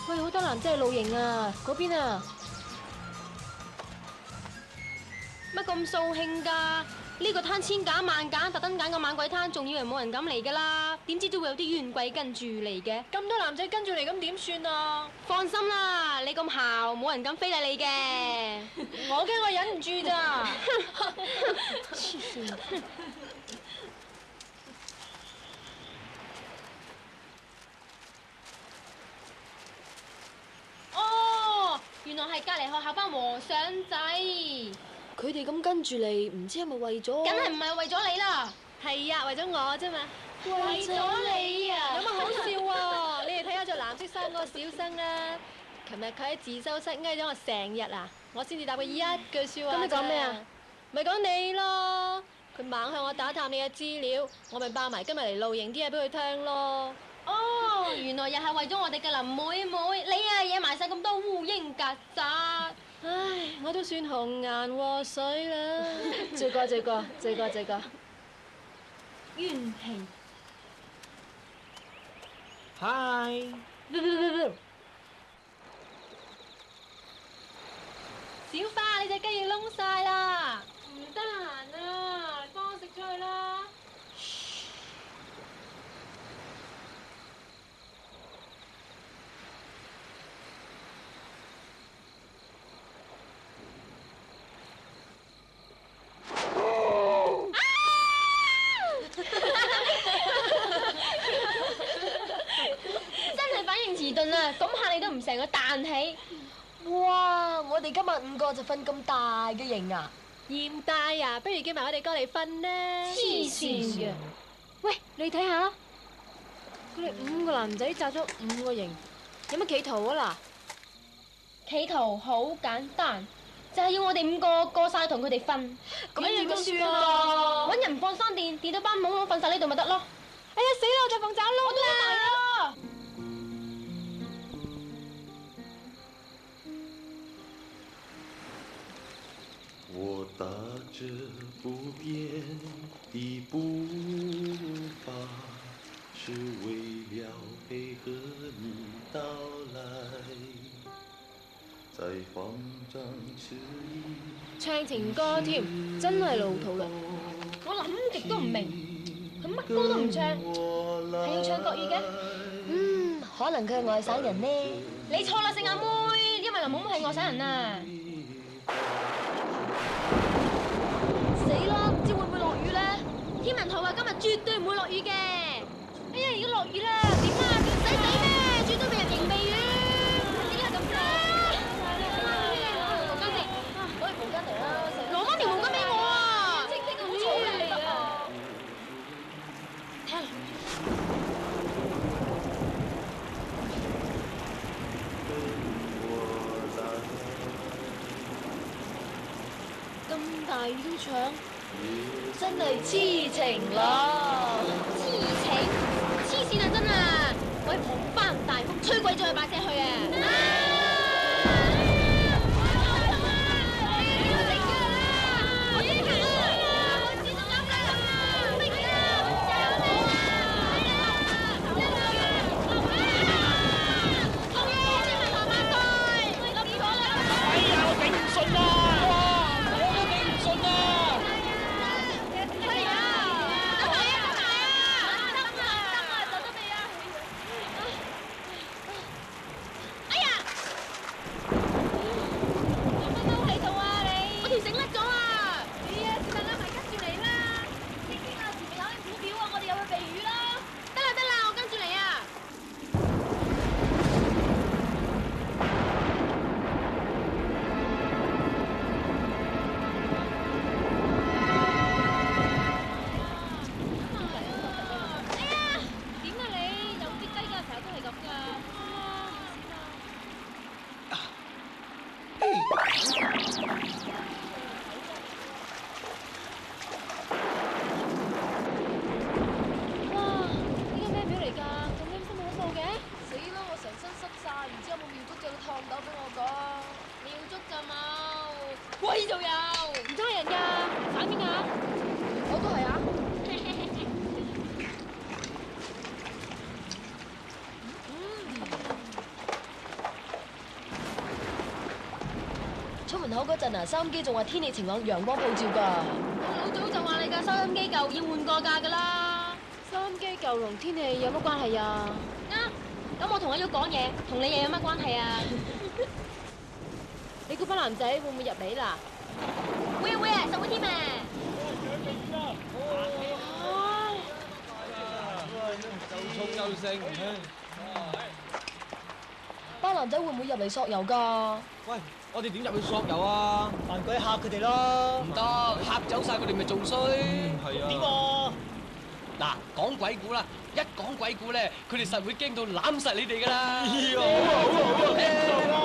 喂，好多男仔去露營啊！嗰邊啊，乜咁掃興㗎？呢個攤千揀萬揀，特登揀個猛鬼攤，仲以為冇人敢嚟㗎啦，點知都會有啲冤鬼跟住嚟嘅。咁多男仔跟住嚟，咁點算啊？放心啦，你咁姣，冇人敢非禮你嘅。我驚我忍唔住咋。黐線！哦，原來係隔離學校班和尚仔。佢哋咁跟住嚟，唔知係咪為咗？梗係唔係為咗你啦？係啊，為咗我啫嘛。為咗你啊？有乜好笑啊？你哋睇下着藍色衫嗰個小生啦。琴日佢喺自修室翳咗我成日啊，我先至答佢一句説話。咁你講咩啊？咪講你咯。佢猛向我打探你嘅資料，我咪爆埋今日嚟露營啲嘢俾佢聽咯。哦，原來又係為咗我哋嘅林妹妹，你啊惹埋晒咁多烏蠅曱甴。唉，我都算紅顏禍水啦。罪過罪過罪過罪過。冤氣。Hi。小花，你隻雞翼燶晒啦，唔得閒啊，嚟幫我食咗佢啦。真係反應遲鈍啊！咁嚇你都唔成個彈起。哇！我哋今日5個就瞓咁大嘅營啊！嫌大啊，不如叫埋我哋過嚟瞓啦！黐線嘅。喂，你睇下，佢哋5個男仔紮咗5個營，有乜企圖啊嗱？企圖好簡單，就係要我哋5個過晒同佢哋瞓。咁樣點算啊？揾人放山電，電到班懵懵瞓晒呢度咪得咯。哎呀死啦！我隻鳳爪窿啦！我踏着不变的步伐，是为了配合你到来。在慌张迟疑，唱情歌添，真係老土啦！我諗極都唔明，佢乜歌都唔唱，係要唱國語嘅？可能佢係外省人呢。你錯啦，四眼妹，因為林妹妹係外省人啊！死啦！唔知會唔會落雨咧？天文台話今日絕對唔會落雨嘅。哎呀，而家落雨啦，點啊？使死咩？最多未入營避雨。點解咁㗎？毛巾先，攞條毛巾嚟啦！攞翻條毛巾俾我啊！清清咁嘈嚟啊！睇下。咁大雨都唱，真係痴情啦！痴情，黐線啊真啊！我係狂翻大風，吹鬼咗佢把聲去啊！喂，就有，唔通係人㗎？反邊㗎？我都係啊！出門口嗰陣啊，收音機仲話天氣晴朗，陽光普照㗎。老早就話你架收音機舊，要換過架㗎啦。收音機舊同天氣有乜關係啊？啱，咁我同阿玉講嘢，同你又有乜關係啊？你嗰班男仔會唔會入嚟啦？會啊會啊，實會添啊！又衝又盛，班男仔會唔會入嚟索油㗎？喂，我哋點入去索油啊？扮鬼嚇佢哋咯！唔得，嚇走晒佢哋咪仲衰。係啊。點喎？嗱，講鬼故啦，一講鬼故咧，佢哋實會驚到攬實你哋㗎啦。好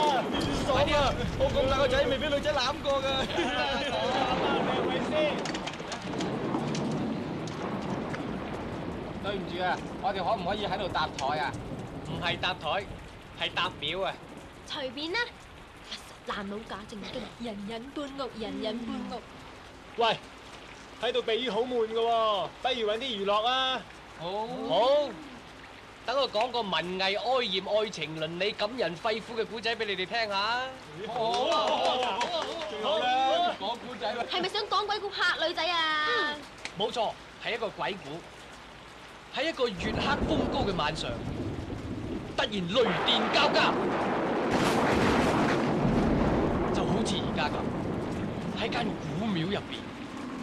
啊！快啲啊！我咁大個仔未俾女仔攬過㗎。對唔住啊，我哋可唔可以喺度搭台啊？唔係搭台，係搭表啊！隨便啦，爛佬假正經，人人搬屋，人人搬屋。喂，喺度避雨好悶㗎喎，不如揾啲娛樂啊！好。好。等我講個文藝哀艷、愛情倫理、感人肺腑嘅古仔俾你哋聽下。好啊，最好啦，講古仔啦。係咪想講鬼故嚇女仔啊？冇錯，係一個鬼故。喺一個月黑風高嘅晚上，突然雷電交加，就好似而家咁，喺間古廟入邊，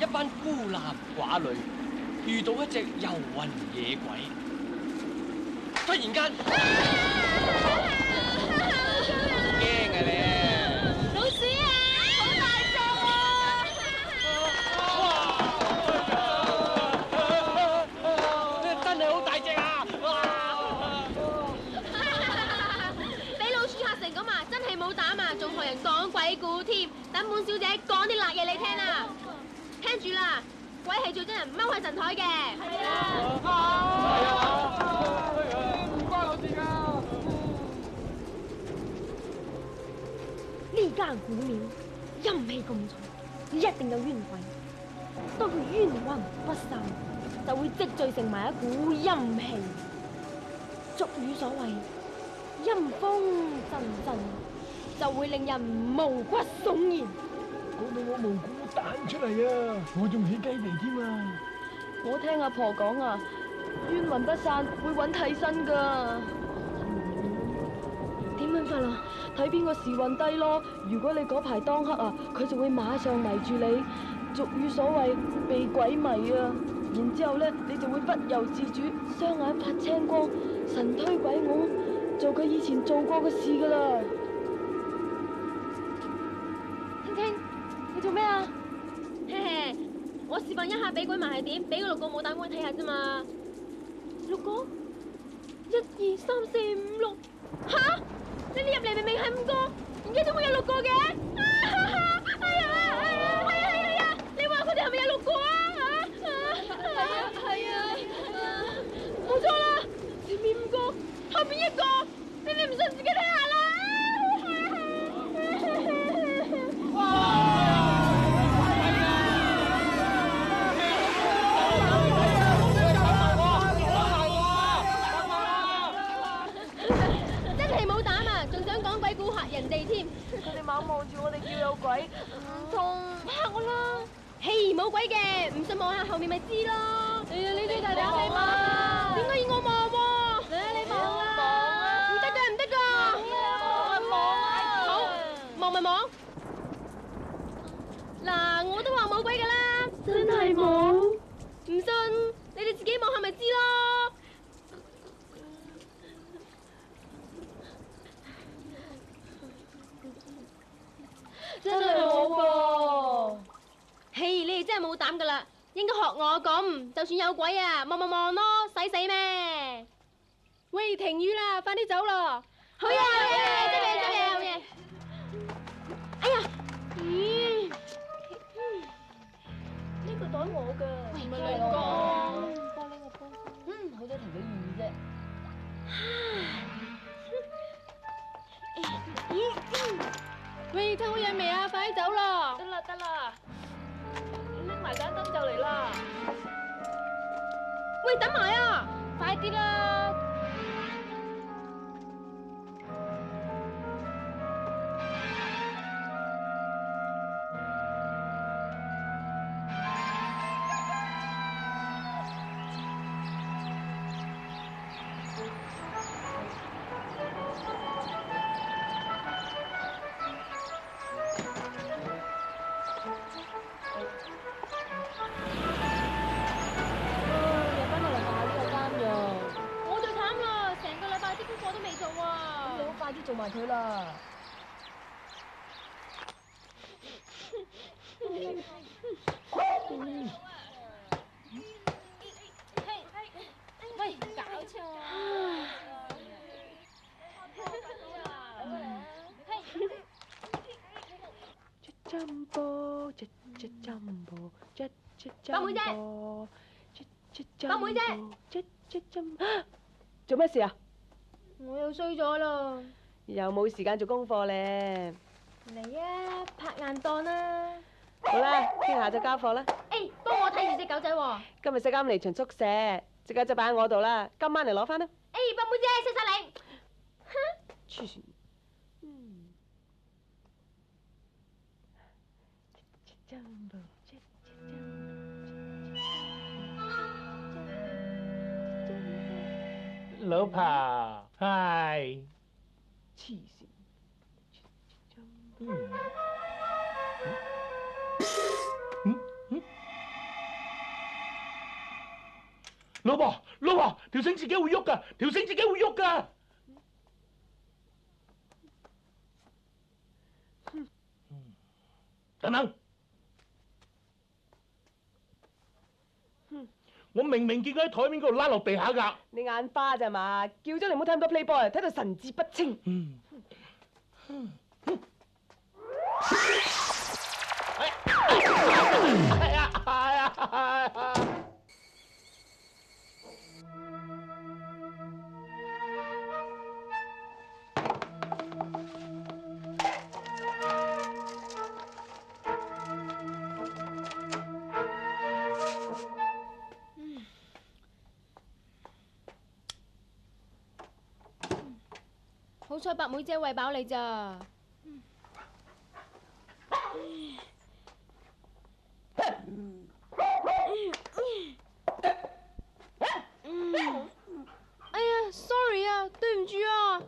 一班孤男寡女遇到一隻遊魂野鬼，突然間驚啊你！老鼠啊！好大隻喎！真係好大隻啊！俾老鼠嚇成咁啊！真係冇膽啊！仲學人講鬼故添，等滿小姐講啲辣嘢你聽啊！聽住啦，鬼係做真人踎喺神台嘅。係啊！唔關我事㗎。呢間古廟陰氣咁重，一定有冤鬼。當佢冤魂不散，就會積聚成埋一股陰氣。俗語所謂陰風陣陣，就會令人毛骨悚然。講到我毛骨彈出嚟啊！我仲起雞皮添啊！我聽阿婆講啊，冤魂不散會揾替身噶。點樣法啊？睇邊個時運低咯。如果你嗰排當黑啊，佢就會馬上迷住你。俗語所謂被鬼迷啊。然之後咧，你就會不由自主，雙眼發青光，神推鬼拱，做佢以前做過嘅事噶啦。聽聽，你做咩啊？嘿嘿，我示範一下俾鬼迷係點，俾個6個冇膽鬼睇下啫嘛。6個，1、2、3、4、5、6。吓！你哋入嚟明明係5個，而家點會有6個嘅？係啊！你話佢哋係咪有6個啊？係啊！冇錯啦，前面5個，後面1個，你哋唔信自己睇下啦！真係冇膽啊，仲想講鬼故嚇人哋添。佢哋猛望住我哋叫有鬼，唔通嚇我啦？嘿，冇鬼嘅，唔信望下後面咪知咯。哎呀，呢啲大膽你望啊！點解要我望喎？你望啊！唔得㗎，唔得㗎！好，望咪望。嗱，我都話冇鬼㗎啦。真係冇？唔信，你哋自己望下咪知咯。真係冇噃。嘿，你哋真係冇膽㗎啦，應該學我咁，就算有鬼啊，望咪望咯，使死咩？喂，停雨啦，快啲走咯！好嘢，執嘢，好嘢！哎呀，呢個袋我㗎。喂，咪嚟講，好多條嘅魚啫。喂，聽好嘢未啊？快啲走咯！得啦，拎埋盞燈就嚟啦。喂，等埋啊！快啲啦！快啲做埋佢啦！喂，搞錯啊！八妹姐，做咩事啊？我又衰咗咯。又冇時間做功課咧。嚟啊，拍硬檔啦！好啦，聽日下晝交課啦。誒，幫我睇住隻狗仔喎。今日識啱嚟巡宿舍，即刻就擺喺我度啦，今晚嚟攞翻啦。哎，伯妹姐，食晒你。黐線。老婆，係。黐線。老婆，條繩自己會喐噶，等等，我明明見佢喺台面嗰度拉落地下㗎。你眼花咋嘛？叫咗你唔好睇咁多 Playboy，睇到神志不清。好彩伯妹姐餵飽你咋。哎呀 ，sorry 啊，對唔住啊。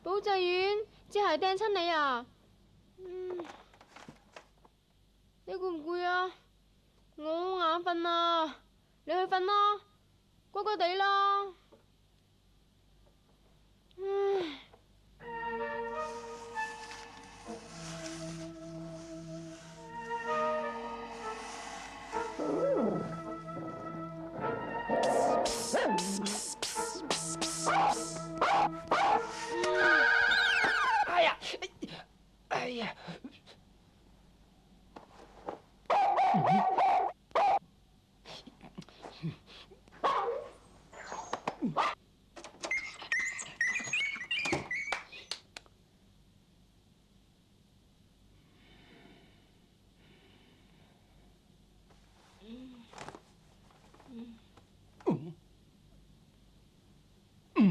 保濟丸，隻鞋掟親你啊？你攰唔攰啊？我好眼瞓啊，你去瞓啦，乖乖地啦。哎呀！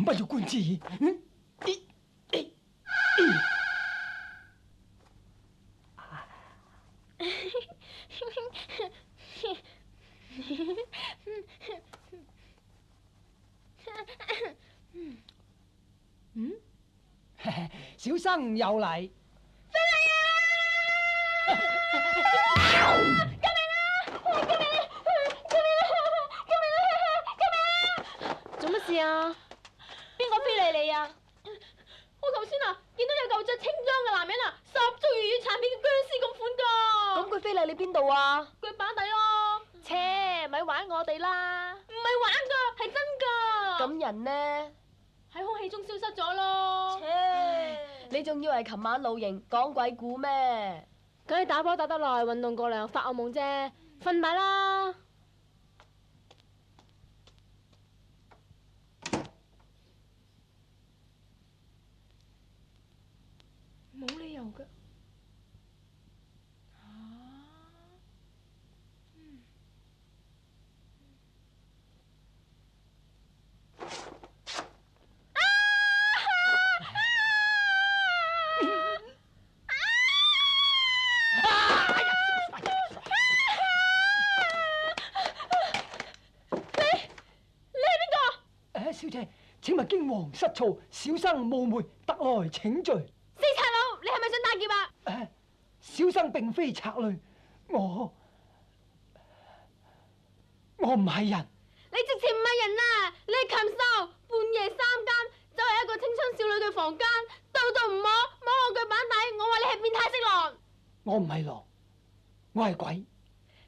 不要官之。小生有禮。做乜事啊？邊個非禮你啊？我頭先啊見到有嚿着青裝嘅男人啊，十足粵語殘片嘅僵屍咁款㗎。咁佢非禮你邊度啊？腳板底咯。切，咪玩我哋啦！唔係玩㗎，係真㗎。咁人呢？喺空氣中消失咗咯。你仲以為琴晚露營講鬼故咩？梗係打波打得耐，運動過量，發惡夢啫。瞓擺啦。冇理由㗎。小姐，請勿驚惶失措，小生冒昧特來請罪。死賊佬，你係咪想打劫啊？小生並非賊類，我唔係人。你直情唔係人啊！你係禽獸！半夜3更走入一個青春少女嘅房間，到唔摸我腳板底，我話你係變態色狼。我唔係狼，我係鬼。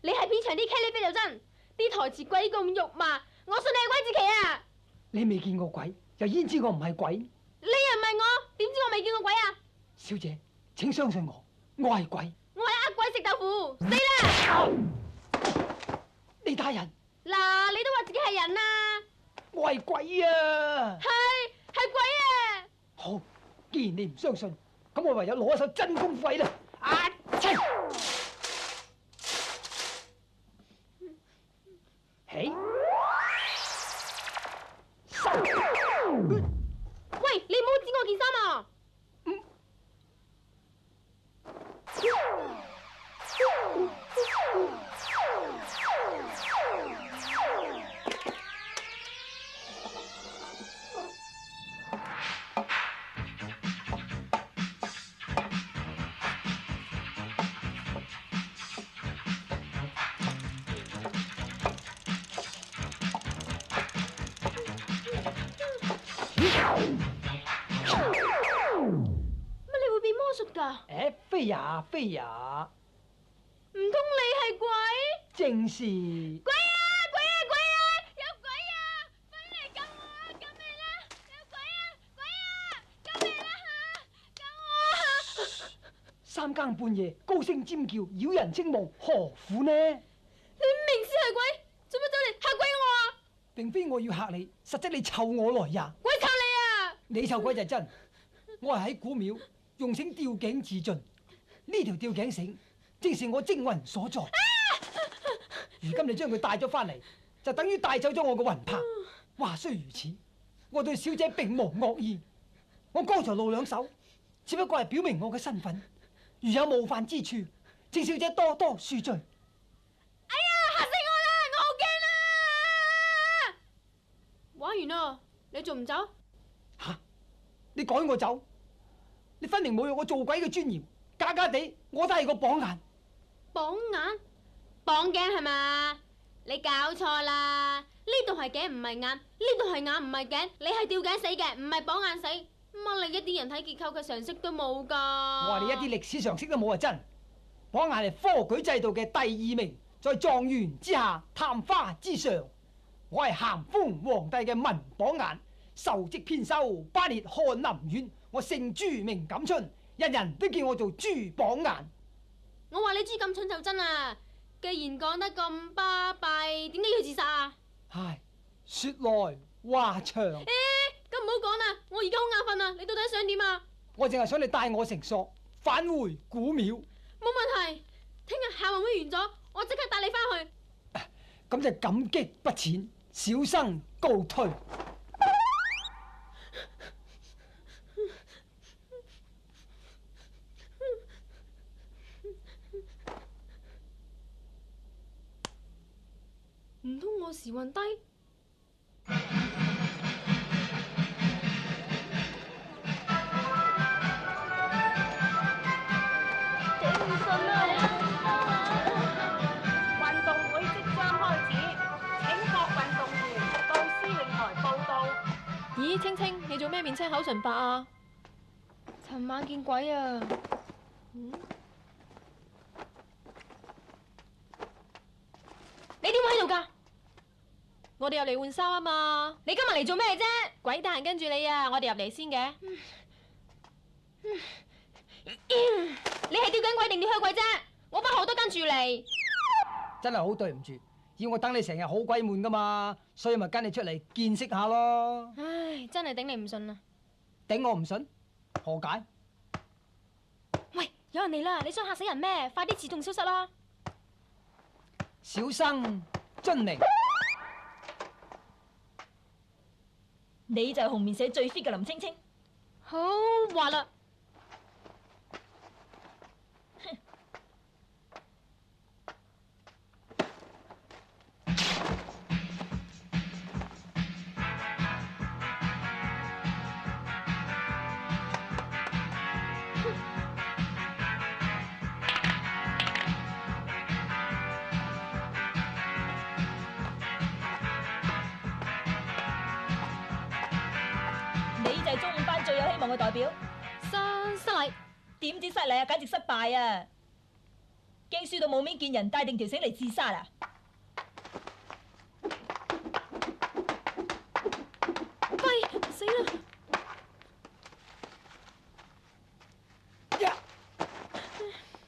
你係片場啲茄喱啡就真，啲台詞鬼咁肉麻，我信你係鬼子棋啊！你未見過鬼，又焉知我唔係鬼？你又唔係我，點知我未見過鬼啊？小姐，請相信我，我係鬼。我係呃鬼食豆腐，死啦！李大人，嗱，你都話自己係人啊！我係鬼啊！係鬼啊！好，既然你唔相信，咁我唯有攞一手真功夫啦！啊！切！起！喂，你唔好剪我件衫啊！乜你會變魔術㗎？誒，飛呀飛呀，唔通你係鬼？正是。鬼啊！鬼啊！鬼啊！有鬼啊！快啲嚟救我啊！救命啦！有鬼啊！鬼啊！救命啦嚇！救我啊！三更半夜高聲尖叫，擾人清夢，何苦呢？你明知係鬼，做乜走嚟嚇鬼我啊？並非我要嚇你，實質你湊我來呀！鬼湊你啊！你湊鬼就真，我係喺古廟用繩吊頸自盡，呢條吊頸繩正是我精魂所在。如今你將佢帶咗翻嚟，就等於帶走咗我嘅魂魄。話雖如此，我對小姐並無惡意，我剛才露兩手，只不過係表明我嘅身份。如有冒犯之處，請小姐多多恕罪。哎呀！嚇死我啦！我好驚啊！玩完啦，你仲唔走？吓！你趕我走，你分明侮辱我做鬼嘅尊嚴，假假地我都係個綁眼。綁眼？綁頸係嘛？你搞錯啦！呢度係頸唔係眼，呢度係眼唔係頸，你係吊頸死嘅，唔係綁眼死。乜你一啲人體結構嘅常識都冇㗎？我話你一啲歷史常識都冇啊！真綁眼係科舉制度嘅第二名，在狀元之下，探花之上。我係咸豐皇帝嘅文綁眼，受職編修巴列翰林院。我姓朱名錦春，人人都叫我做朱綁眼。我話你朱咁蠢就真啊！既然講得咁巴閉，點解要自殺啊？唉，說來話長。咁唔好講啦，我而家好眼瞓啊！你到底想點啊？我淨係想你帶我成索，返回古廟。冇問題，聽日校運會完咗，我即刻帶你翻去。咁就感激不淺，小生告退。唔通我時運低？運動會即將開始，請各運動員到司令台報到。咦，青青，你做咩面青口唇白啊？尋晚見鬼啊！你點會喺度㗎？我哋入嚟換衫啊嘛！你今日嚟做咩啫？鬼得閒跟住你啊！我哋入嚟先嘅。你係吊頸鬼定吊靴鬼啫？我班學都跟住嚟。真係好對唔住，要我等你成日好鬼悶噶嘛，所以咪跟你出嚟見識下咯。唉，真係頂你唔順啦！頂我唔順？何解？喂，有人嚟啦！你想嚇死人咩？快啲自動消失啦！小生遵命。你就係紅棉社最 fit 嘅林青青。好話啦。你就係中五班最有希望嘅代表。失禮。點知失禮啊？簡直失敗啊！驚輸到冇面見人，帶定條繩嚟自殺啊！喂，死啦！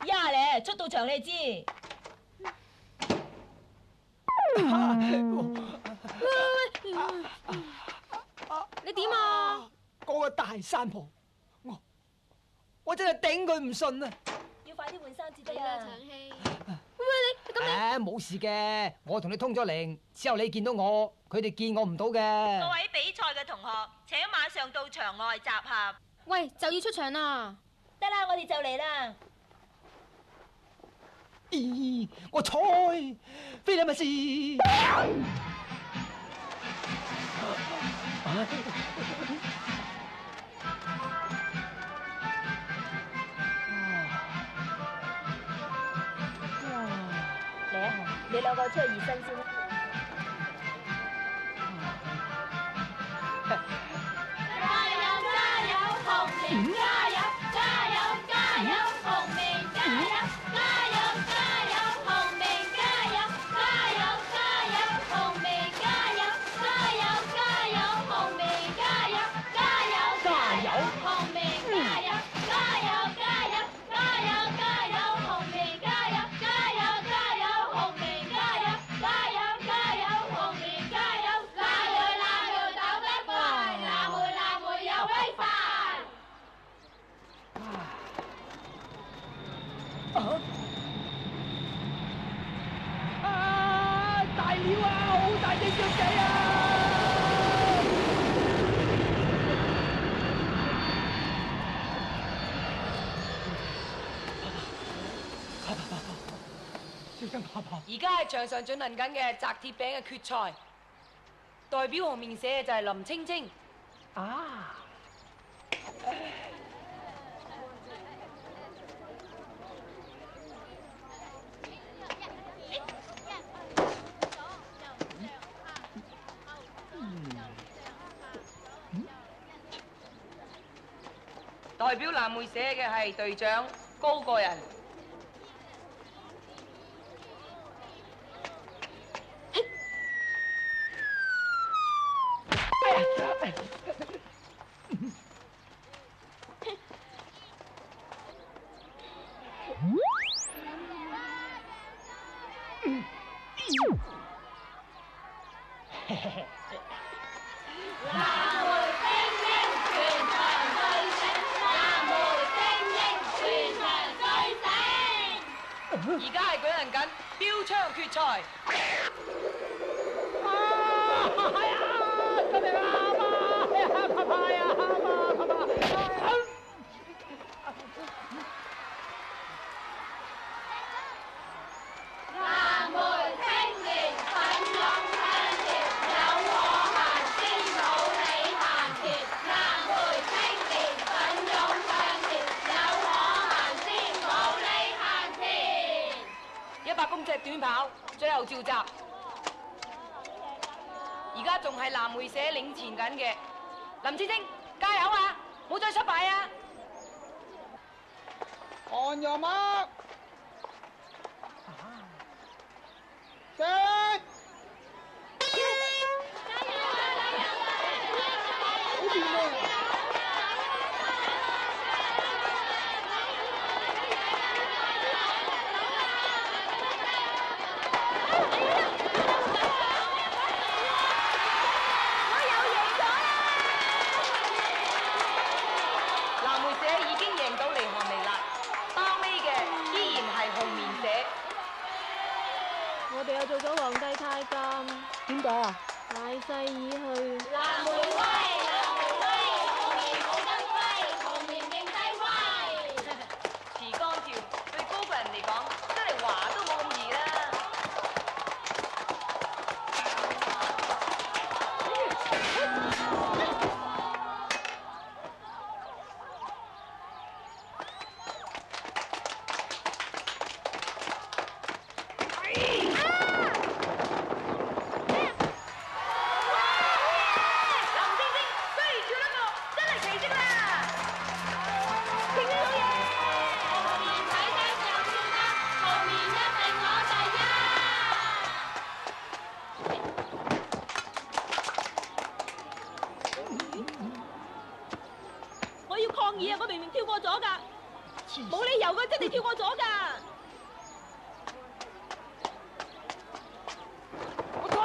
呀咧，出到場你就知。你點啊？嗰個大山婆，我真係頂佢唔順啊！要快啲換衫至得係啦，啊！長氣。喂，喂，你咁誒，冇事嘅，我同你通咗靈，之後你見到我，佢哋見我唔到嘅。各位比賽嘅同學，請馬上到場外集合。喂，就要出場啦！得啦，我哋就嚟啦。咦，我猜，非禮勿視。嚟啊，你兩個出去熱身先啦。加油加油，紅棉加油！加油加油，紅棉加油！加油加油，紅棉加油！加油加油，紅棉加油！加油加油，紅棉加油！加油加油，紅棉加油！加油加油，加油加油，紅棉加油！加油加油，紅棉加油！加油加油，紅棉加油！藍莓走得快，藍莓有威快。大料啊，好大隻雀仔啊！小心爬爬。而家係場上進行緊嘅擲鐵餅嘅決賽，代表紅面社嘅就係林青青。啊！代表藍莓社嘅係隊長高個人。而家係舉行緊標槍決賽。救命啊！爸爸呀！藍莓青年奮勇向前，有我行先冇你行前。藍莓青年奮勇向前，有我行先冇你行前。 100公尺短跑最後召集，而家仲係藍莓社領前緊嘅。林青青，加油啊！冇再失敗啊！ On your mark. Set. 藍莓社已經贏到離寒離辣，包尾嘅依然係紅棉社。我哋又做咗皇帝太監，點解啊？大勢已去。藍莓威，藍莓威，紅棉冇得揮，紅棉認低威。持杆跳對高個人嚟講，真係話都冇咁易啦。我要抗議啊！我明明跳過咗㗎，冇理由㗎，真係跳過咗㗎。我推！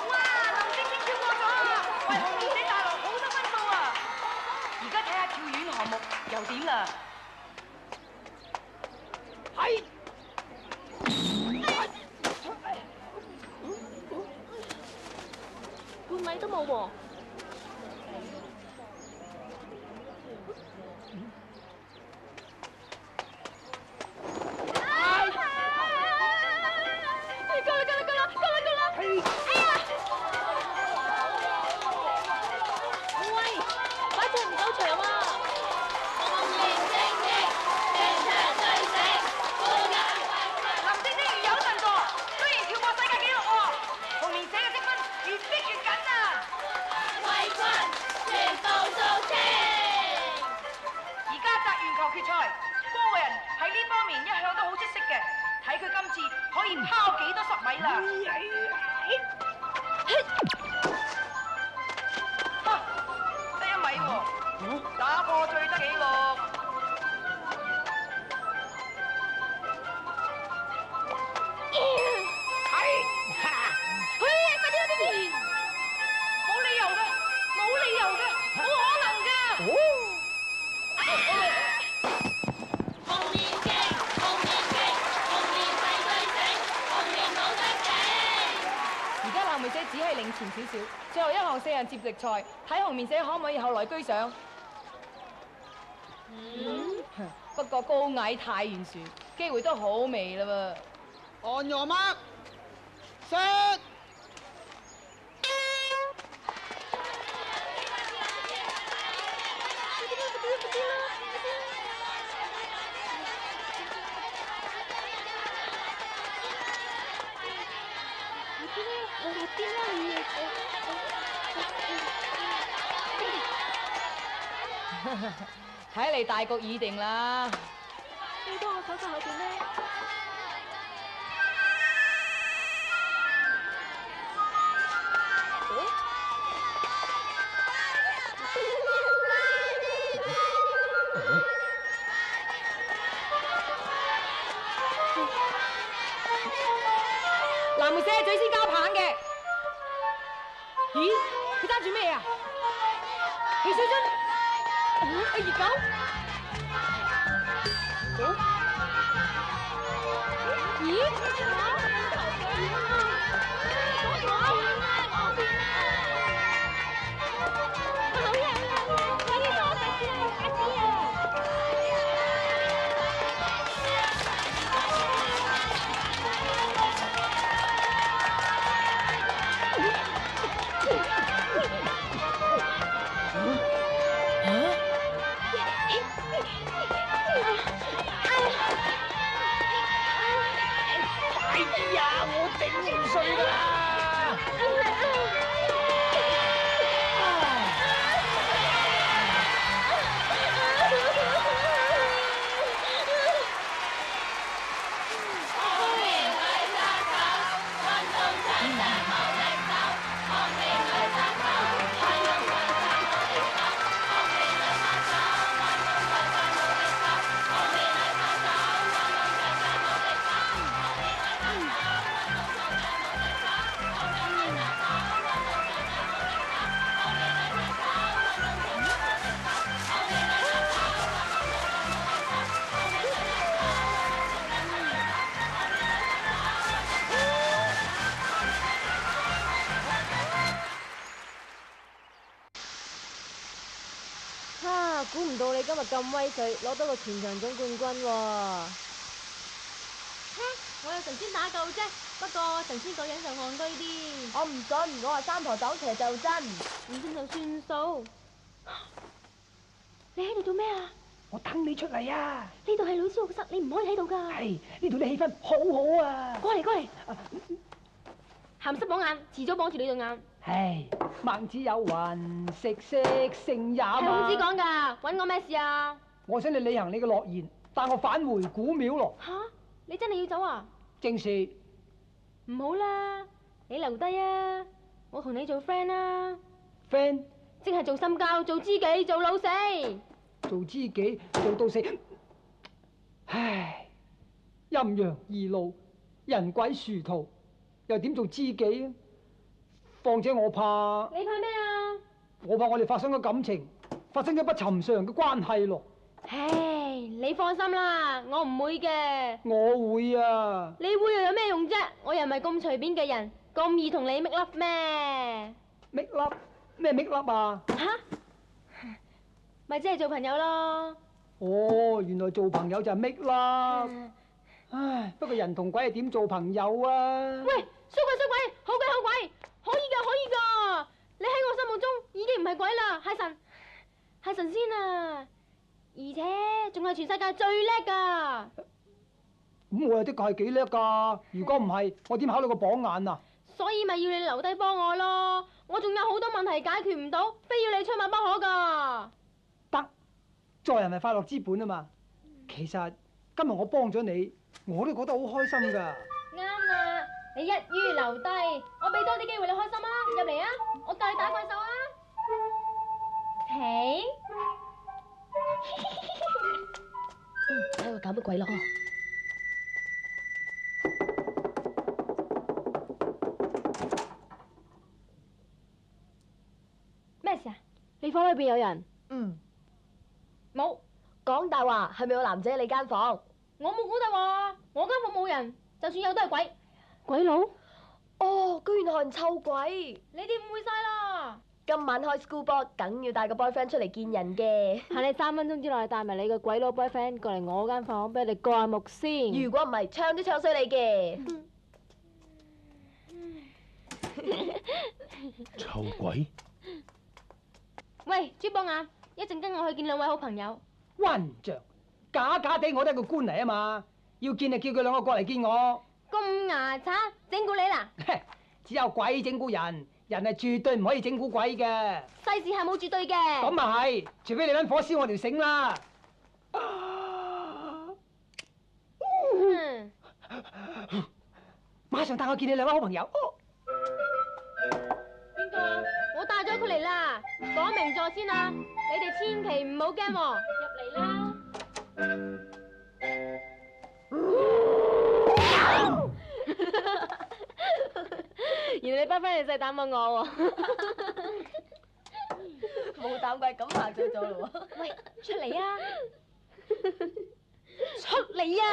哇！林青青跳過咗啊！喂，紅棉社大佬好多分數啊！而家掣都冇喎。決賽，波個人喺呢方面一向都好出色嘅，睇佢今次可以拋幾多十米啦！得1米喎，打破最低紀錄。冇理由嘅，冇理由嘅，冇可能㗎！紅棉社只係領前少少，最後一項4人接力賽，睇紅棉社可唔可以後來居上。不過高矮太懸殊，機會都好微啦噃。On your mark, set。睇嚟大局已定啦。你幫我手在後邊咧。藍梅社最先交棒嘅。咦？佢揸住咩啊？汽水樽。熱狗。咦？估唔到你今日咁威水，攞到個全場總冠軍喎！我有神仙打救啫，不過神仙個樣就戇居啲。我唔信，我話三婆走邪就真，唔信就算數。你喺度做咩啊？我等你出嚟啊！呢度係老師學室，你唔可以喺度噶。係，呢度啲氣氛好好啊！過嚟過嚟，鹹濕綁眼，遲早綁住你對眼。唉，孟子有云：食色性也嘛。係孔子講噶，搵我咩事啊？我想你履行你嘅諾言，帶我返回古廟咯。吓，你真係要走啊？正是。唔好啦，你留低啊！我同你做 friend 啦。friend 即係做心交，做知己，做老死。做知己，做到死。唉，陰陽二路，人鬼殊途，又點做知己啊？況且我怕。你怕咩啊？我怕我哋發生咗感情，發生咗不尋常嘅關係咯。唉，你放心啦，我唔會嘅。我會啊。你會又有咩用啫？我又唔係咁隨便嘅人，咁易同你 make love 咩？搣粒咩搣粒啊？吓？咪即係做朋友咯。哦，原來做朋友就係搣粒。唉，不過人同鬼係點做朋友啊？喂，衰鬼，好鬼，可以噶！你喺我心目中已經唔係鬼啦，係神仙啊！而且仲係全世界最叻噶。咁我又的確係幾叻噶，如果唔係，我點考到個榜眼啊？所以咪要你留低幫我咯，我仲有好多問題解決唔到，非要你出馬不可噶。得，做人係快樂之本啊嘛。其實今日我幫咗你，我都覺得好開心噶。啱啦，你一於留低，我俾多啲機會你開心啊！入嚟啊，我教你打怪獸啊！停！睇佢搞乜鬼咯？咩事啊？你房裏邊有人？冇，講大話，係咪有男仔喺你間房？我冇估大話，我間房冇人，就算有都係鬼。鬼佬？哦，居然有人湊鬼！你哋誤會晒啦！今晚開 school ball，梗要帶個 boyfriend 出嚟見人嘅。限你3分鐘之內帶埋你個鬼佬 boyfriend 過嚟我間房，俾你過下目先。如果唔係，唱都唱衰你嘅。臭鬼！喂，豬幫眼，一陣跟我去見兩位好朋友。混帳，假地我都係個官嚟啊嘛，要見就叫佢兩個過嚟見我。咁牙刷，整蠱你啦！只有鬼整蠱人，人係絕對唔可以整蠱鬼嘅。世事係冇絕對嘅。咁咪係，除非你揾火燒我條繩啦。馬上帶我見你兩位好朋友。邊個？我帶咗佢嚟啦，講明咗先啦，你哋千祈唔好驚喎，入嚟啦。原來你不分你細膽過我喎，冇膽鬼咁行咗咯喎！喂，出嚟啊！出嚟啊！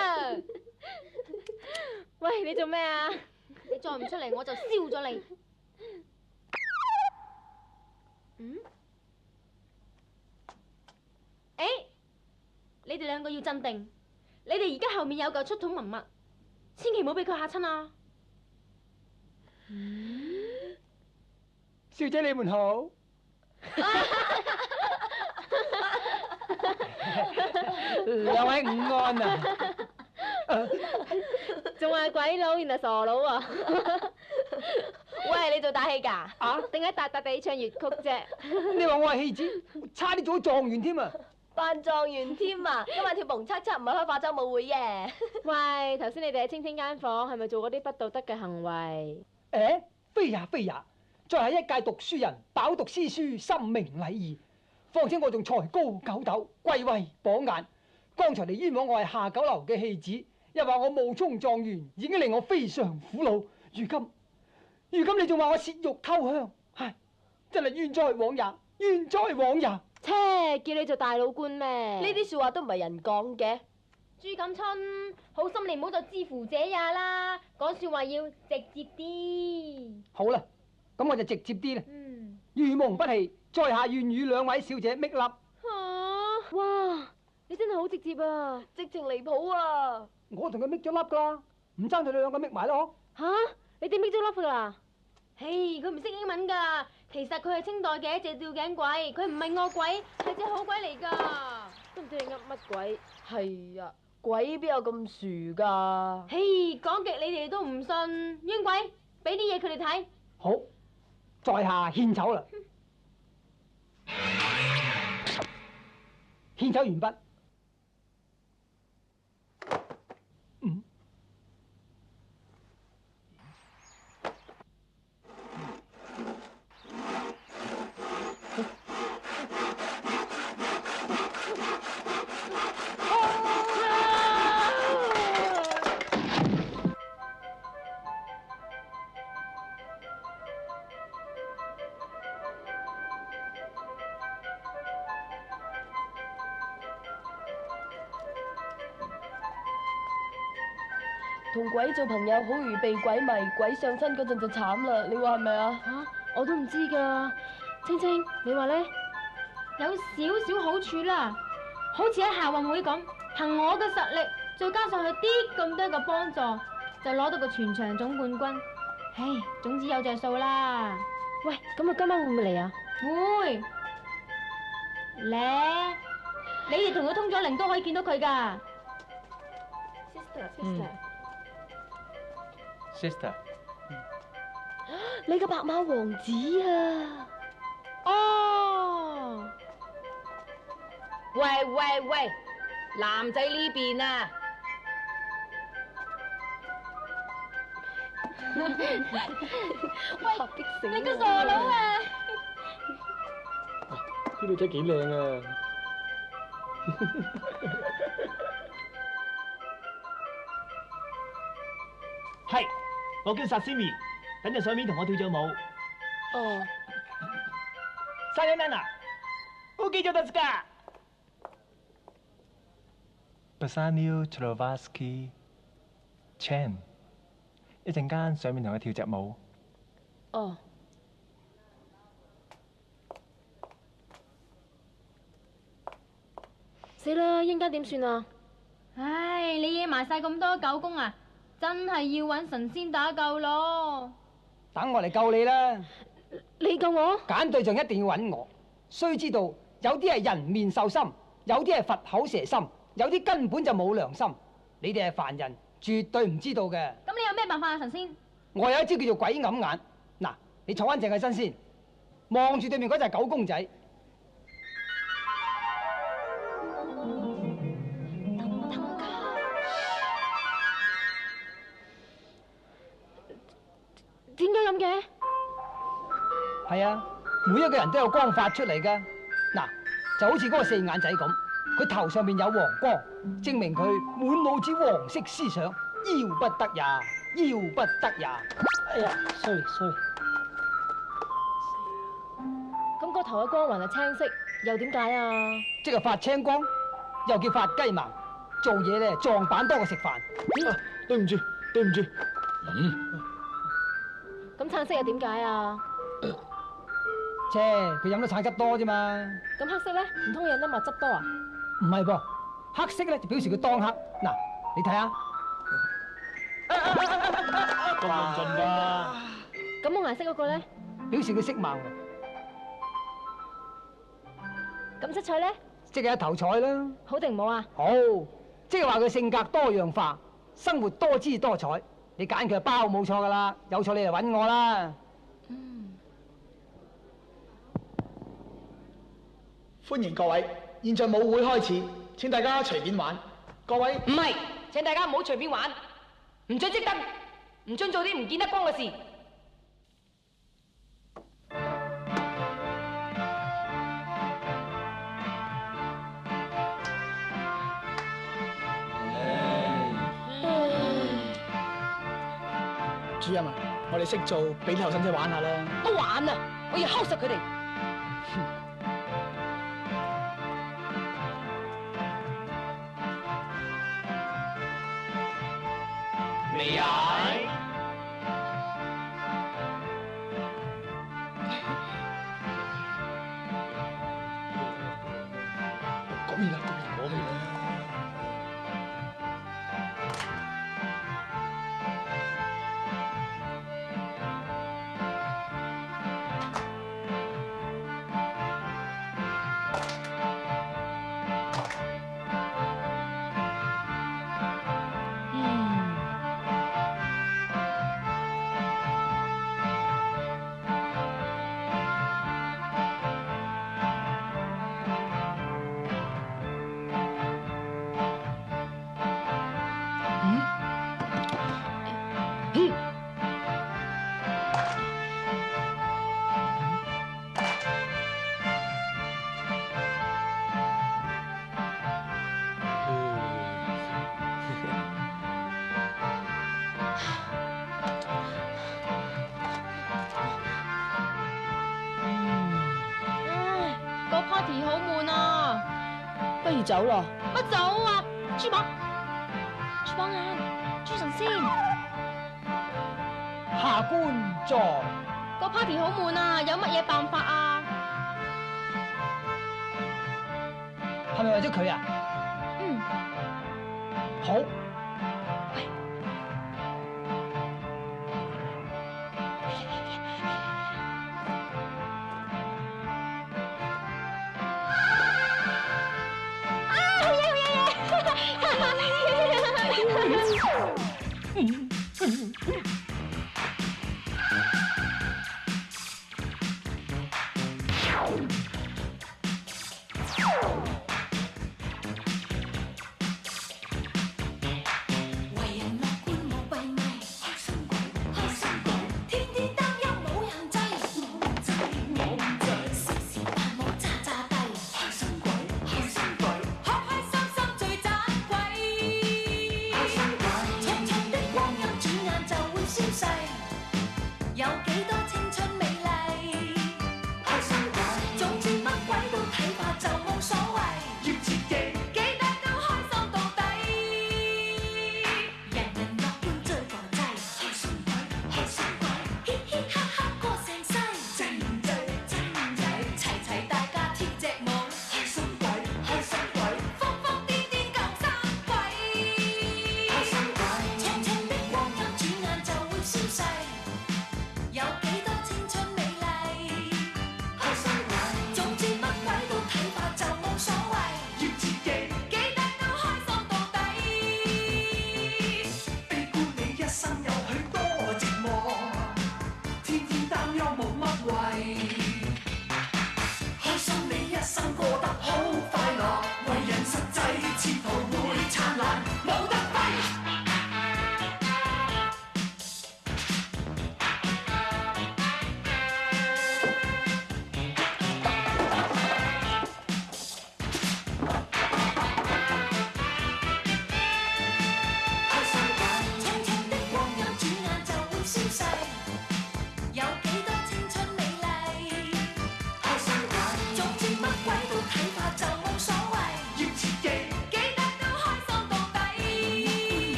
喂，你做咩啊？你再唔出嚟，我就燒咗你！誒，你哋兩個要鎮定，你哋而家後面有嚿出土文物，千祈唔好俾佢嚇親啊！小姐你們好。兩位午安啊！仲係鬼佬，原來傻佬啊！喂，你做打戲㗎？啊？定係笪笪地唱粵曲啫？你話我係戲子，差啲做咗狀元添啊！扮狀元添啊！今晚跳蹦恰恰唔係開化妝舞會嘅。喂，頭先你哋喺青青間房係咪做嗰啲不道德嘅行為？誒，非也，在下一介讀書人，飽讀詩書，深明禮儀。況且我仲才高九斗，貴為榜眼。剛才你冤枉我係下九流嘅戲子，又話我冒充狀元，已經令我非常苦惱。如今你仲話我竊玉偷香，唉，真係冤哉枉也，冤哉枉也。切，叫你做大老官咩？呢啲説話都唔係人講嘅。朱錦春，好心你唔好就知乎者也啦，講説話要直接啲。好啦，咁我就直接啲啦。如蒙不棄，在下願與兩位小姐搣粒。哇！你真係好直接啊，直情離譜啊！我同佢搣咗粒噶啦，唔爭佢哋兩個搣埋咯。嚇！你點搣咗粒噶啦？嘿，佢唔識英文㗎，其實佢係清代嘅一隻吊頸鬼，佢唔係惡鬼，係隻好鬼嚟㗎。都唔知你噏乜鬼？係啊，鬼邊有咁殊㗎？嘿，講極你哋都唔信，冤鬼，俾啲嘢佢哋睇。好，在下獻醜啦。獻醜完畢。同鬼做朋友好如被鬼迷，鬼上身嗰陣就慘啦，你話係咪啊？嚇！我都唔知㗎。青青，你話咧？有少少好處啦，好似喺校運會咁，憑我嘅實力，再加上佢啲咁多嘅幫助，就攞到個全場總冠軍。唉，總之有着數啦。喂，咁佢今晚會唔會嚟啊？會咧，你哋同佢通咗靈都可以見到佢㗎。Sister， 你個白馬王子啊！哦，喂喂喂，男仔呢邊啊！喂，你個傻佬啊！呢女仔幾靚啊！係，我叫薩斯米，等陣上面同我跳隻舞。哦。沙欣娜，烏基佐德斯卡。Bassanio Chlovsky Chan， 一陣間上面同佢跳隻舞。哦。死啦！應該點算啊？唉，你惹埋晒咁多狗公啊！真係要揾神仙打救咯！等我嚟救你啦！你救我？揀對象一定要揾我。須知道有啲係人面獸心，有啲係佛口蛇心，有啲根本就冇良心。你哋係凡人，絕對唔知道嘅。咁你有咩辦法啊，神仙？我有一招叫做鬼揞眼。嗱，你坐翻正起身先，望住對面嗰隻狗公仔。點解咁嘅？係啊，每一個人都有光發出嚟噶。嗱，就好似嗰個四眼仔咁，佢頭上面有黃光，證明佢滿腦子黃色思想，要不得呀，要不得呀。哎呀，sorry。咁個頭嘅光環係青色，又點解啊？即係發青光，又叫發雞盲。做嘢咧撞板多過食飯。對唔住，對唔住。咁橙色又點解啊？切，佢飲得橙汁多啫嘛。咁黑色咧，唔通佢飲得蜜汁多啊？唔係噃，黑色咧就表示佢當黑。嗱，你睇下，咁論盡㗎。咁冇顏色嗰個咧，表示佢色盲。咁色彩咧，即係一頭彩啦。好定唔好啊？好，即係話佢性格多樣化，生活多姿多彩。你揀佢係包冇錯噶啦，有錯你嚟揾我啦。歡迎各位，現在舞會開始，請大家隨便玩。各位唔係，請大家唔好隨便玩，唔准熄燈，唔准做啲唔見得光嘅事。主任啊，我哋識做，俾啲後生仔玩下啦。都玩啊！我要敲實佢哋。你係？嗰邊啦，嗰邊啦。party 好悶啊，不如走咯。乜走啊？豬榜眼，豬神仙。下官在。個 party 好悶啊，有乜嘢辦法啊？係咪為咗佢啊？嗯。好。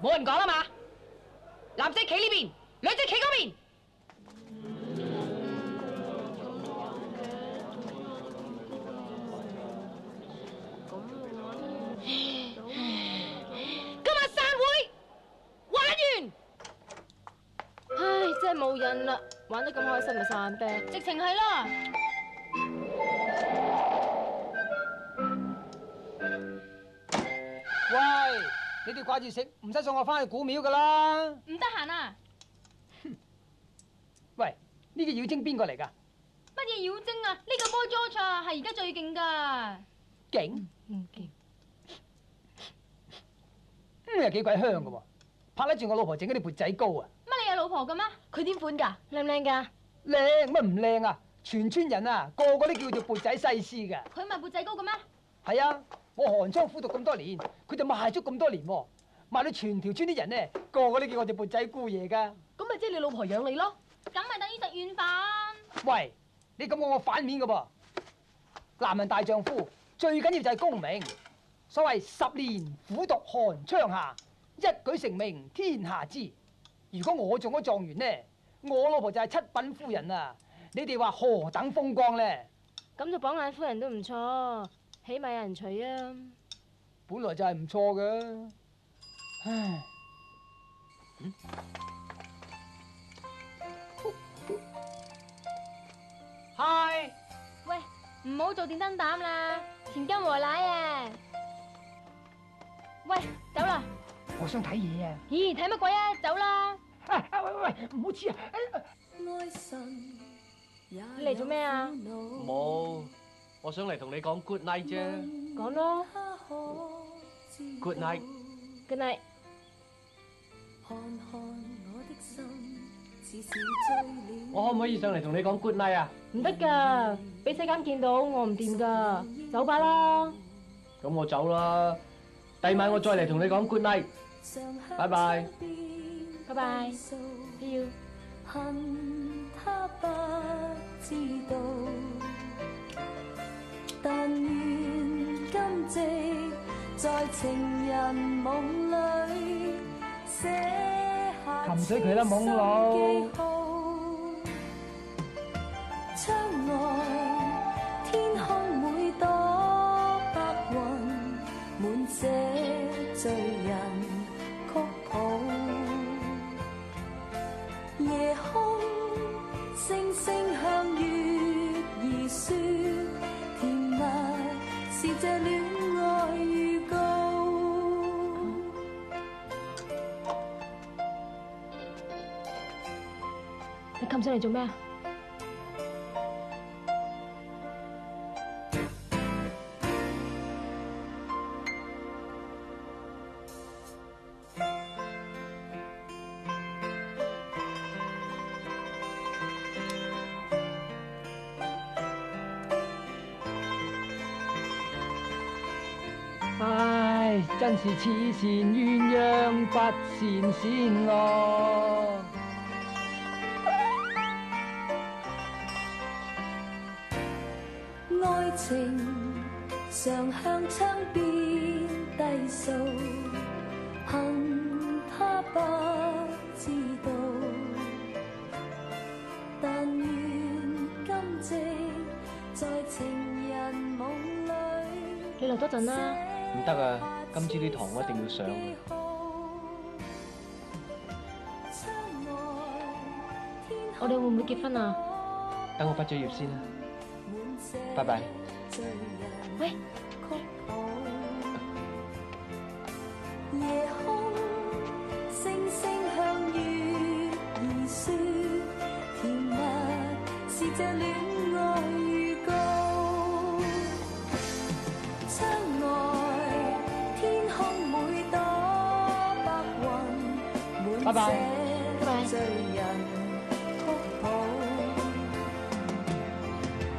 冇人講啦嘛？男仔企呢邊，女仔企嗰邊。今日散會，玩完。唉，真係冇癮啦！玩得咁開心咪散啤，直情係啦。喂，你哋掛住食，唔使送我翻去古廟噶啦。唔得閒啊！喂，呢個妖精邊個嚟噶？乜嘢妖精啊？呢個 Boy George 啊，係而家最勁噶。勁？勁。又幾鬼香噶喎！拍得住我老婆整嗰啲缽仔糕啊！乜你有老婆噶咩？佢點款噶？靚唔靚噶？靚乜唔靚啊？全村人啊，個個都叫做缽仔西施噶。佢賣缽仔糕嘅咩？係啊，我寒窗苦讀咁多年，佢就賣足咁多年喎，賣到全條村啲人咧，個個都叫我哋缽仔姑爺噶。咁咪即係你老婆養你咯？咁咪等於食軟飯。喂，你咁講我反面噶噃？男人大丈夫最緊要就係功名。所謂10年苦讀寒窗下，一舉成名天下知。如果我中咗狀元呢，我老婆就係七品夫人啊！你哋話何等風光咧？咁就榜眼夫人都唔錯，起碼有人娶啊！本來就係唔錯噶，唉。嗨！喂，唔好做電燈膽啦，田金和奶啊！喂，走啦！我想睇嘢啊！咦，睇乜鬼啊？走啦！喂，唔好黐啊！你嚟做咩啊？冇，我想嚟同你講 good night 啫。講咯。Good night。Good night。我可唔可以上嚟同你講 good night 啊？唔得㗎，俾世間見到我唔掂㗎，走吧啦。咁我走啦，第晚我再嚟同你講 good night。拜拜。拜拜。See you。恨他不知道，但願今夕在情人夢裏寫下擒死佢啦，懵佬！窗外天空每朵白雲，滿寫醉人曲譜。夜空星星向月兒說，甜蜜是這戀愛預告。你擒上嚟做咩啊？唉，真是似是鴛鴦不羨仙咯。愛情常向窗邊低訴，恨他不知道，但願今夕在情人夢裏。你留多陣啦。唔得啊！今朝啲堂我一定要上啊！我哋會唔會結婚啊？等我畢咗業先啦。拜拜。喂。夜空星星向月兒說，甜蜜是這戀愛預告。窗外天空每朵白雲，拜拜。滿寫醉人曲譜。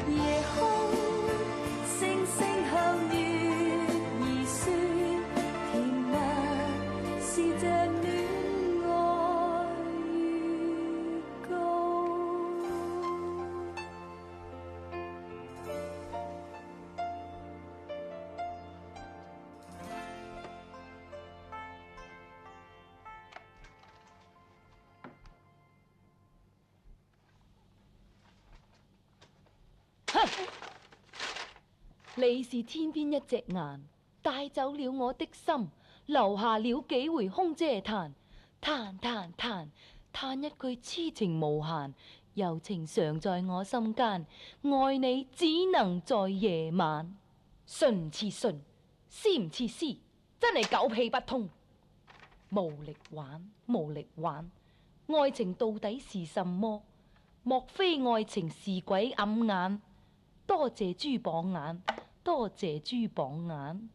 夜空星星向月兒說，甜蜜是這戀愛預告。你是天邊一隻雁，帶走了我的心，留下了幾回空嗟嘆。嘆嘆嘆，嘆一句痴情無限，柔情常在我心間，愛你只能在夜晚。信唔似信，詩唔似詩，真係狗屁不通。無力玩，無力玩，愛情到底是什麼？莫非愛情是鬼揞眼？多謝珠榜眼，多謝珠榜眼。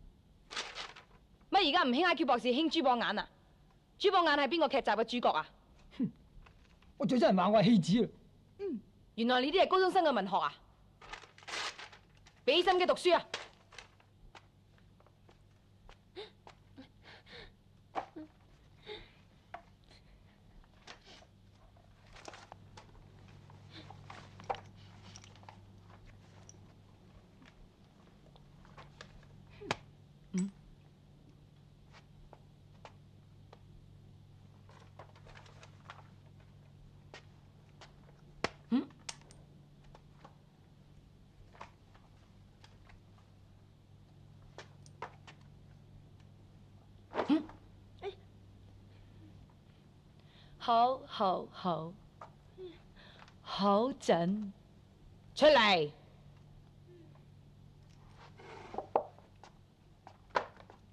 乜而家唔興 IQ 博士，興珠榜眼啊？珠榜眼係邊個劇集嘅主角啊？我最憎人話我係戲子啊！原來你啲係高中生嘅文學啊！俾心機讀書啊！好好好，好準，出嚟！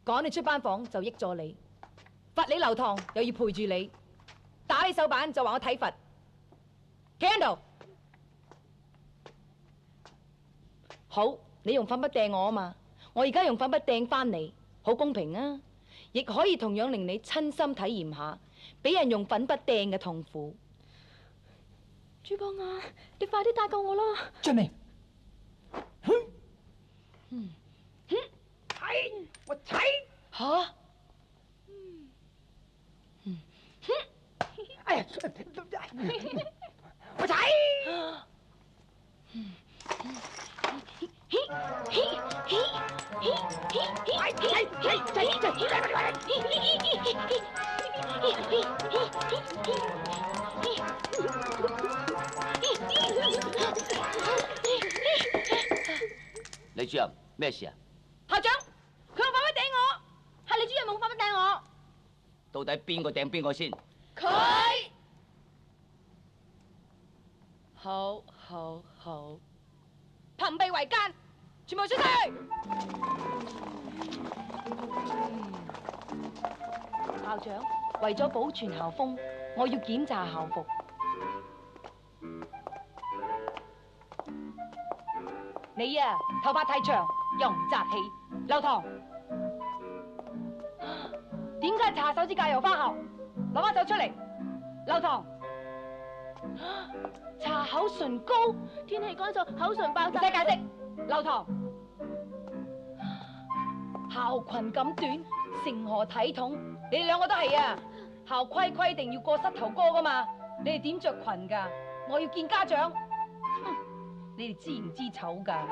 趕你出班房就益咗你，罰你留堂又要陪住你，打你手板就話我體罰，企喺度。好，你用粉筆掟我啊嘛，我而家用粉筆掟翻你，好公平啊！亦可以同樣令你親身體驗下俾人用粉筆掟嘅痛苦。朱博雅，你快啲帶救我啦！俊明，踩我踩吓！哎呀，我踩！李主任，咩事啊？校長，佢用法威掟我，係李主任用法威掟我。到底邊個掟邊個先？佢。好，好，好。朋比為奸，全部出去！校長，為咗保存校風，我要檢查校服。你啊，頭髮太長，又唔紮起。劉棠，點解搽手指甲又返校？攞把手出嚟。劉棠，搽口唇膏，天氣乾燥，口唇爆炸。唔使解釋。劉棠，校裙咁短，成何體統？你哋兩個都係啊！校規定要過膝頭哥噶嘛，你哋點着裙噶？我要見家長。你哋知唔知醜噶？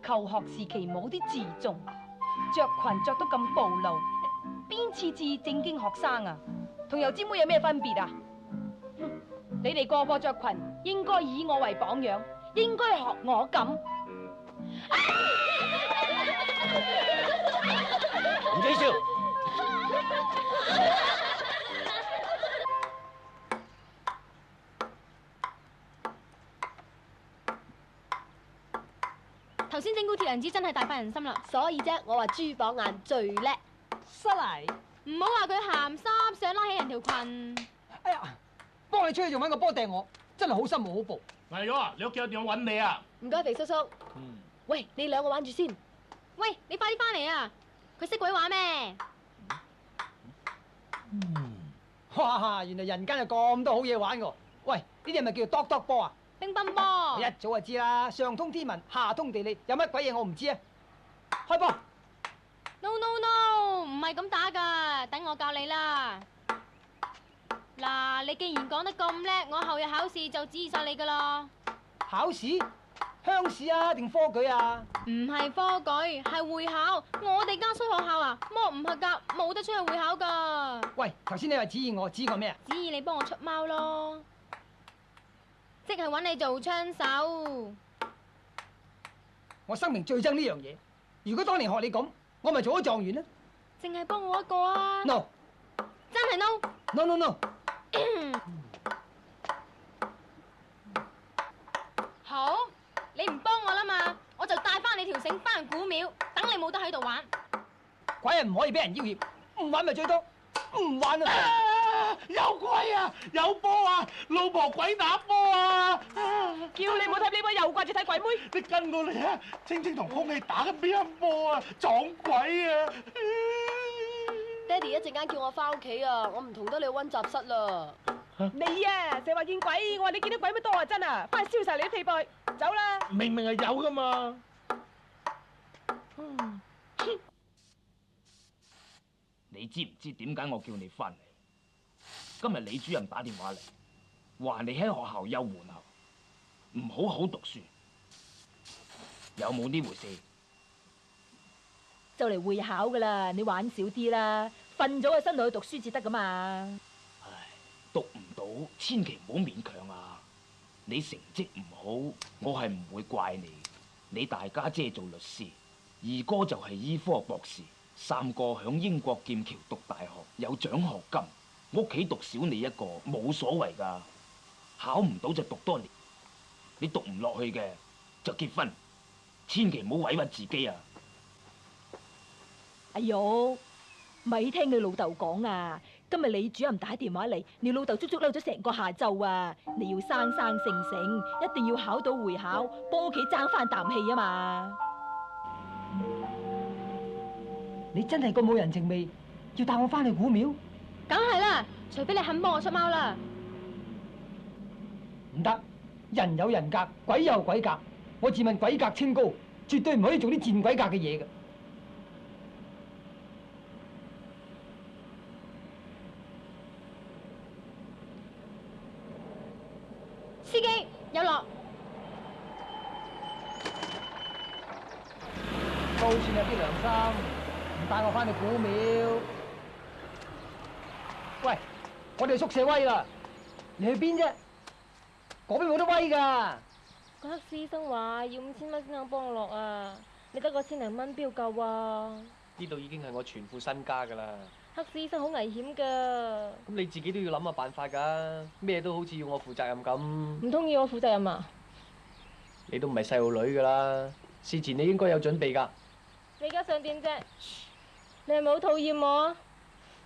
求學時期冇啲自重，着裙着到咁暴露，邊次正經學生啊？同油尖妹有咩分別啊？你哋個個着裙，應該以我為榜樣，應該學我咁。吳景少，頭先整蠱鐵娘子真係大快人心啦，所以啫，我話朱寶眼最叻。失禮，唔好話佢鹹濕，想拉起人條裙。哎呀，幫你出去仲揾個波掟我，真係好心冇好報。係咗啊！你屋企有電話揾你啊！唔該，肥叔叔。喂，你兩個玩住先。喂，你快啲翻嚟啊！佢識鬼話咩？哇！原來人間有咁多好嘢玩㗎。喂，呢啲係咪叫多多波啊？乒乓波。一早就知啦，上通天文，下通地理，有乜鬼嘢我唔知啊？開波 ！No no no， 唔係咁打㗎，等我教你啦。嗱，你既然講得咁叻，我後日考試就指晒你㗎啦。考試？鄉試啊定科舉啊？唔係科舉，係會考。我哋間衰學校啊，摸唔合格，冇得出去會考㗎。喂，頭先你話指意我，指我咩啊？指意你幫我出貓咯，即係揾你做槍手。我生命最憎呢樣嘢。如果當年學你咁，我咪做咗狀元啦。淨係幫我一個啊 ？No， 真係 no。No no no。好，你唔幫我啦嘛，我就帶翻你條繩翻去古廟，等你冇得喺度玩。鬼人唔可以俾人要挾，唔玩咪最多，唔玩啊！有鬼啊！有波啊！老婆鬼打波啊！叫你唔好睇呢波，又掛住睇鬼妹。你跟我嚟啊！青青同空氣打緊乒乓波啊！撞鬼啊！爹哋一陣間叫我翻屋企啊，我唔同得你去溫習室啦。你啊，成日話見鬼，我話你見到鬼乜多啊，真啊，翻去燒晒你啲屁背，走啦！明明係有噶嘛。你知唔知點解我叫你翻嚟？今日李主任打電話嚟，話你喺學校休換後，唔好好讀書，有冇呢回事？就嚟會考噶啦，你玩少啲啦，瞓咗個身度去讀書至得噶嘛。讀唔到，千祈唔好勉強啊！你成績唔好，我係唔會怪你。你大家姐做律師，二哥就係醫科博士，三哥響英國劍橋讀大學，有獎學金。屋企讀少你一個冇所謂噶，考唔到就讀多年。你讀唔落去嘅就結婚，千祈唔好委屈自己啊！哎喲，咪聽你老豆講啊！今日李主任打電話嚟，你老豆足足嬲咗成個下晝啊！你要生生性性，一定要考到會考，幫屋企爭翻啖氣啊嘛！你真係咁冇人情味，要帶我翻去古廟？梗係啦，除非你肯幫我出貓啦。唔得，人有人格，鬼有鬼格。我自問鬼格清高，絕對唔可以做啲賤鬼格嘅嘢嘅。司機有落。都算有啲良心，唔帶我翻去古廟。喂，我哋宿舍威啦，你去邊啫？嗰邊冇得威㗎。個黑師生話要5000蚊先肯幫我落啊！你得個千零蚊邊度夠啊？呢度已經係我全副身家㗎啦。黑師生好危險㗎。咁你自己都要諗下辦法㗎，咩都好似要我負責任咁。唔通要我負責任啊？你都唔係細路女㗎啦，事前你應該有準備㗎。你而家想點啫？你係咪好討厭我啊？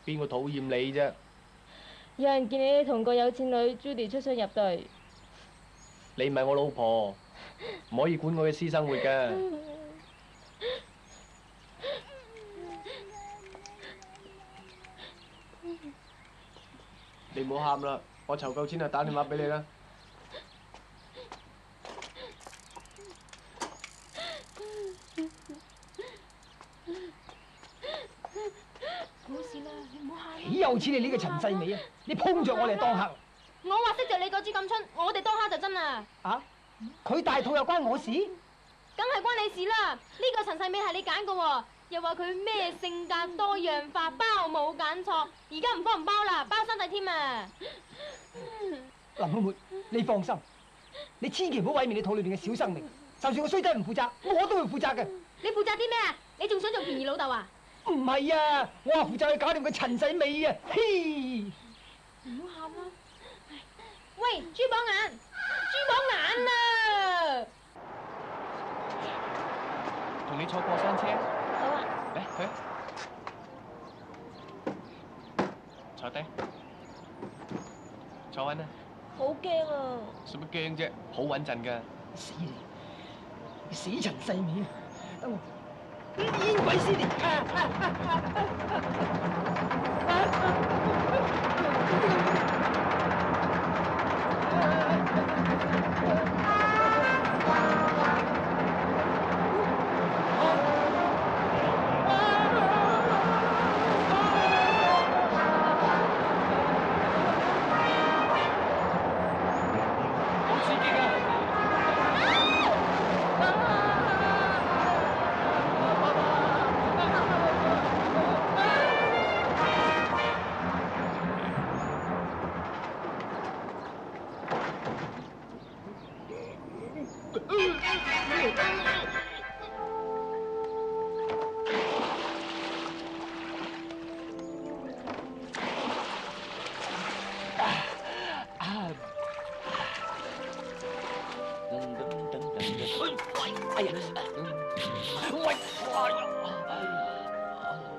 邊個討厭你啫？有人見你同個有錢女 Judy 出雙入對。你唔係我老婆，唔可以管我嘅私生活嘅。你唔好喊啦，我籌夠錢就打電話俾你啦。冇事啦，你唔好喊。豈有此理！呢個陳世美啊，你碰着我嚟當客。我話識着你個豬咁春，我哋當蝦就真啦。啊？佢大肚又關我事？梗係關你事啦！呢個陳世美係你揀嘅喎，又話佢咩性格多樣化，包冇揀錯。而家唔慌唔包啦，包生仔添啊！林妹妹，你放心，你千祈唔好毀滅你肚裏邊嘅小生命。就算我衰仔唔負責，我都會負責嘅。你負責啲咩啊？你仲想做便宜老豆啊？唔係啊，我話負責去搞掂個陳世美啊！嘿，唔好喊啦！喂，珠寶眼，珠寶眼啊！同你坐過山車。好啊。嚟去。坐低。坐穩啦。好驚啊！使乜驚啫？好穩陣㗎。死你！死陳世美啊！等我煙鬼先你！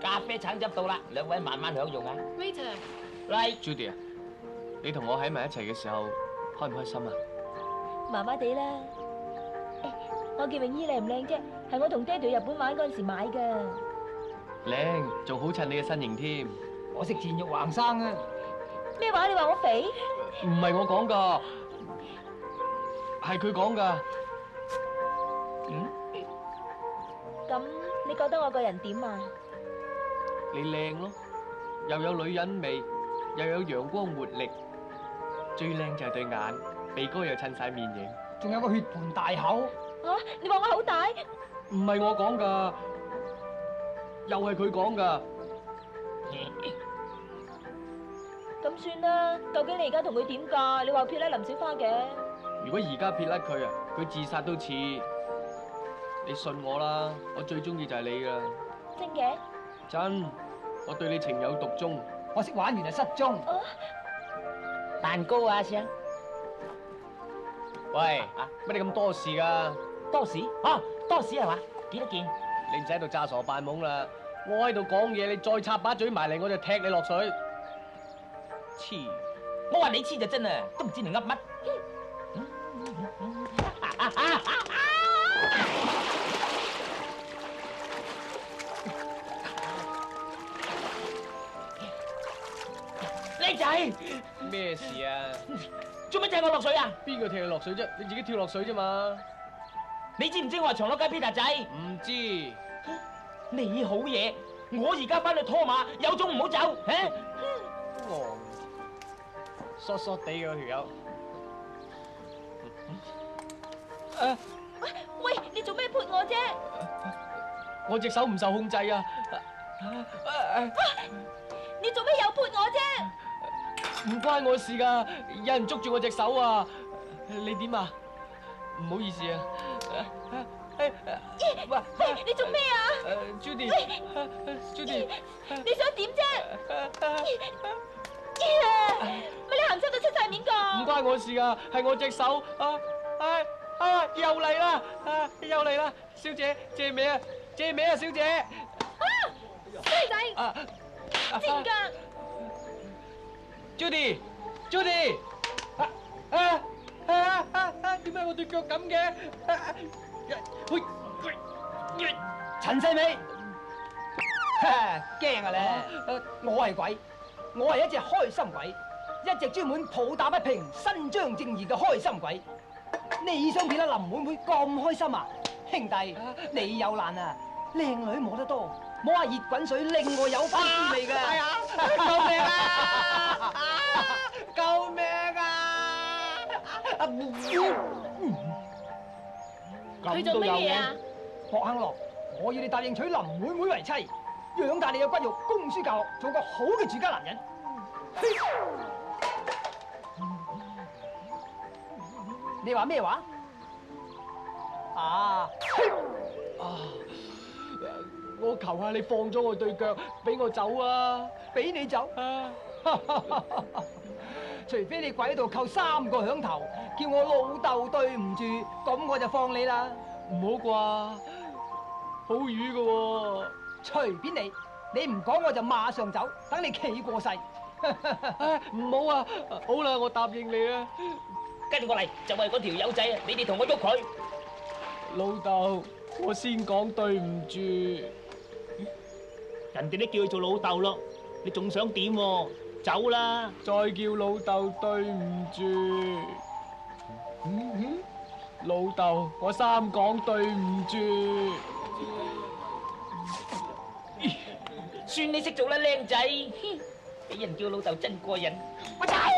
咖啡橙汁到啦，兩位慢慢享用啊。Waiter，嚟 Judy 啊，你同我喺埋一齊嘅時候，開唔開心啊？麻麻地啦。我件泳衣靚唔靚啫？係我同爹哋去日本玩嗰陣時買㗎。靚，仲好襯你嘅身形添。我食賤肉橫生啊！咩話？你話我肥？唔係我講㗎，係佢講㗎。咁你覺得我個人點啊？你靚咯，又有女人味，又有陽光活力，最靚就係對眼，鼻哥又襯晒面型，仲有個血盆大口。啊！你話我好大？唔係我講㗎，又係佢講㗎。咁算啦，究竟你而家同佢點㗎？你話撇甩林小花嘅。如果而家撇甩佢啊，佢自殺都似。你信我啦，我最中意就係你㗎。真嘅？真，我對你情有獨鍾。我識玩完就失蹤。蛋糕啊，先。喂，乜你咁多事㗎？多事？哦，多事係嘛？幾多件？你唔使喺度詐傻扮懵啦！我喺度講嘢，你再插把嘴埋嚟，我就踢你落水。黐！我話你黐就真啊，都唔知你噏乜。靚仔，咩事啊？做乜踢我落水啊？邊個踢你落水啫？你自己跳落水啫嘛。你知唔知我係長樂街 Peter 仔？唔知。你好嘢，我而家翻去拖馬，有種唔好走，嚇！哦，索索地嘅嗰條友。喂，你做咩潑我啫？我隻手唔受控制啊！你做咩又潑我啫？唔關我事噶，有人捉住我隻手啊！你點啊？唔好意思啊。喂，你做咩啊？Judy，你想點啫？乜你鹹濕到出晒面㗎？唔關我事噶，係我隻手又嚟啦！又嚟啦！小姐，借尾啊！借尾啊，小姐！衰仔！賤格！Judy，點解我對腳咁嘅？陳世美，驚啊你！我係鬼，我係一隻開心鬼，一隻專門抱打不平、伸張正義嘅開心鬼。你想變得林妹妹咁開心啊？兄弟，你有難啊！靚女摸得多，摸下熱滾水，另外有番滋味㗎。係啊！救命啊！救命啊！佢做乜嘢啊？霍亨樂，我要你答應娶林妹妹為妻，養大你嘅骨肉，供書教學，做個好嘅住家男人。你話咩話？我求下你放咗我對腳，俾我走啊！俾你走？除非你跪喺度叩3個響頭，叫我老豆對唔住，咁我就放你啦。唔好啩，好魚噶喎！隨便你，你唔講我就馬上走，等你企過世。唔好啊！好啦，我答應你啊！跟住我嚟，就係嗰條友仔啊！你哋同我喐佢。老豆，我先講對唔住。人哋都叫佢做老豆咯，你仲想點喎？走啦！再叫老豆對唔住。老豆，我3講對唔住。算你識做啦，靚仔。俾人叫老豆真過癮。我踩！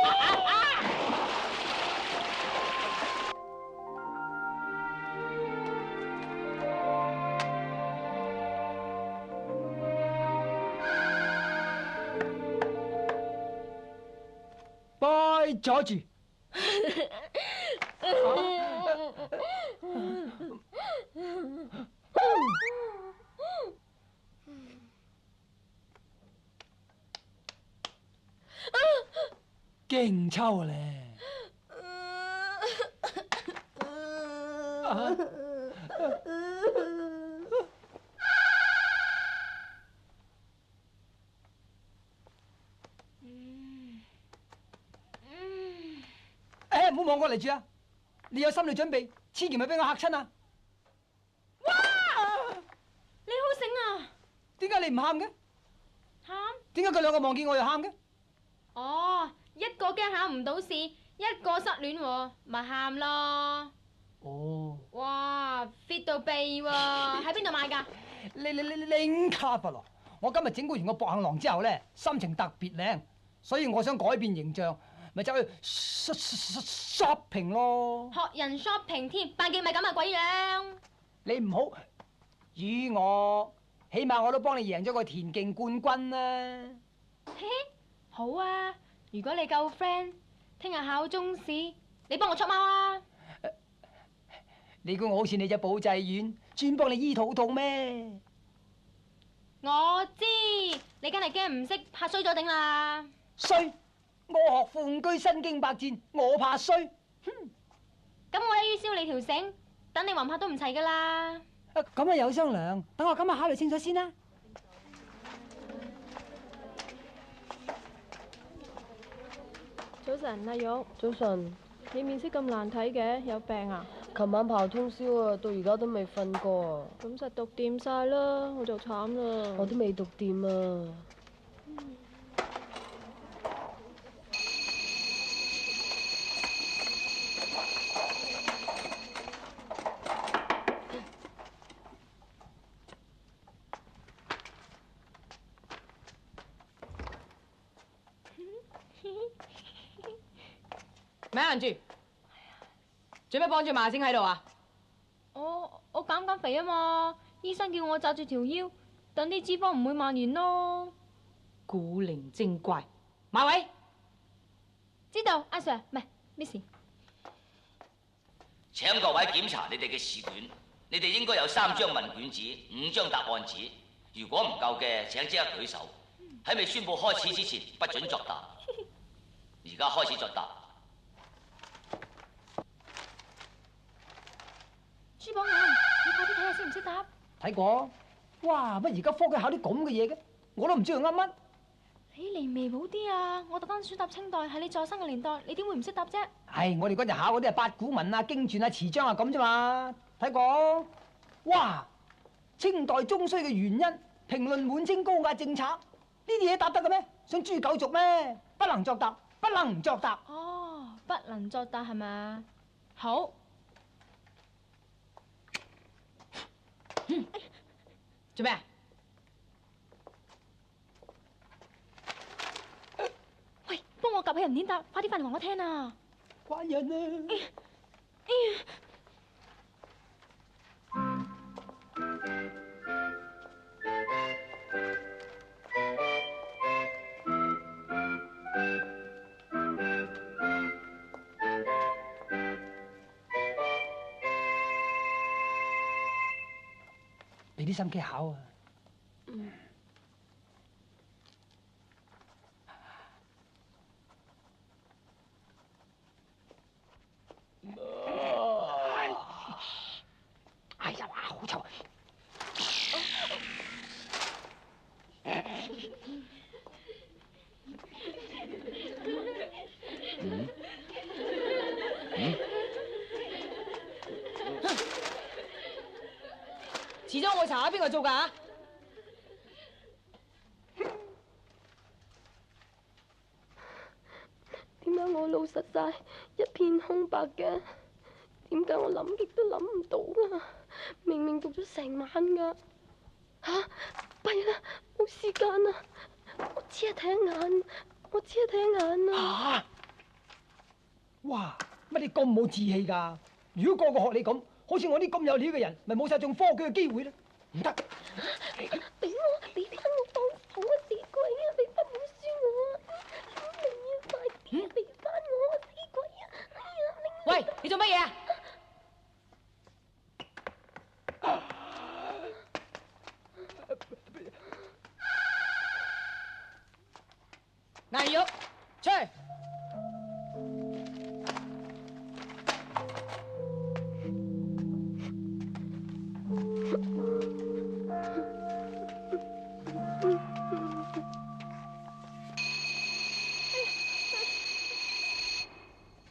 拜阻住！勁抽咧！唔好望過嚟住啊！你有心理準備，千祈唔好俾我嚇親啊！哇！你好醒啊！點解你唔喊嘅？喊？點解佢兩個望見我又喊嘅？哦，一個驚考唔到試，一個失戀喎，咪喊咯。哦。哇 ，fit 到痹喎！喺邊度買㗎？拎卡佛羅。我今日整蠱完個博行郎之後咧，心情特別靚，所以我想改變形象。咪走去 shopping 咯，學人 shopping 添，扮極咪咁啊鬼樣！你唔好與我，起碼我都幫你贏咗個田徑冠軍啦。嘿嘿，好啊！如果你夠 friend，聽日考中試，你幫我出貓啊！你估我好似你隻保濟丸，專幫你醫肚痛咩？我知，你梗係驚唔識，怕衰咗頂啦。衰！我學鳳居身經百戰，我怕衰。咁我一於燒你條繩，等你魂魄都唔齊噶啦。咁啊有商量，等我今日考慮清楚先啦。早晨，阿玉。早晨。你面色咁難睇嘅，有病啊？琴晚跑通宵啊，到而家都未瞓過啊。咁實讀掂晒啦，我就慘啦。我都未讀掂啊。咪行住，做咩綁住麻繩喺度啊？我減緊肥啊嘛，醫生叫我紮住條腰，等啲脂肪唔會蔓延咯。古靈精怪，馬偉，知道，阿 Sir， 唔係 Miss。請各位檢查你哋嘅試卷，你哋應該有3張問卷紙、5張答案紙。如果唔夠嘅，請即刻舉手。喺未宣佈開始之前，不准作答。而家開始作答。朱寶眼，你快啲睇下識唔識答？睇過。哇！乜而家科舉考啲咁嘅嘢嘅？我都唔知佢噏乜。你離微冇啲啊！我特登選答清代，係你在生嘅年代，你點會唔識答啫？唉，我哋嗰陣考嗰啲係八股文啊、經傳啊、詞章啊咁啫嘛。睇過。哇！清代中衰嘅原因，評論滿清高壓政策，呢啲嘢答得嘅咩？想誅九族咩？不能作答，不能唔作答。哦，不能作答係咪？好。做咩啊？喂，幫我夾起人點答，快啲翻嚟話我聽啊！關人啊！俾啲心機考啊！哎呀，好臭！遲咗我查下邊個做㗎？點解我腦實晒一片空白嘅？點解我諗極都諗唔到啊？明明讀咗成晚㗎。嚇！弊啦，冇時間啦！我只係睇一眼，我只係睇一眼啊！嚇！哇！乜你咁冇志氣㗎？如果個個學你咁，好似我啲咁有料嘅人，咪冇晒中科舉嘅機會咧？唔得！俾翻我幫手啊！死鬼啊！俾翻本書我啊！你啊，快啲俾翻我啊！死鬼啊！哎呀！喂，你做乜嘢啊？顏玉，出去！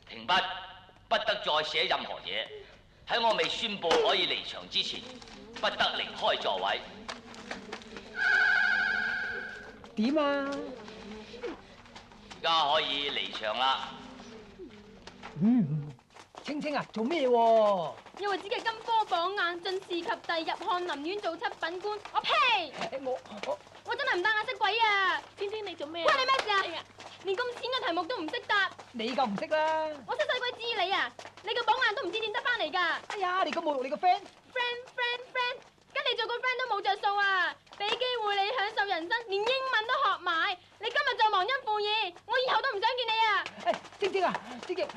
停筆，不得再寫任何嘢。喺我未宣佈可以離場之前，不得離開座位。點啊？而家可以離場啦。青青啊，做咩喎？因為只嘅金科榜眼，進士及第，入翰林院做七品官。我呸！我真係唔帶眼識鬼啊！青青你做咩？關你咩事啊？連咁淺嘅題目都唔識答。你夠唔識啦？我識使鬼知你啊！你個榜眼都唔知點得翻嚟㗎。哎呀，你咁侮辱你個 friend。跟你做個 friend 都冇着數啊！俾機會你享受人生，連英文都學埋，你今日就忘恩負義，我以後都唔想見你啊！晶晶啊，晶晶，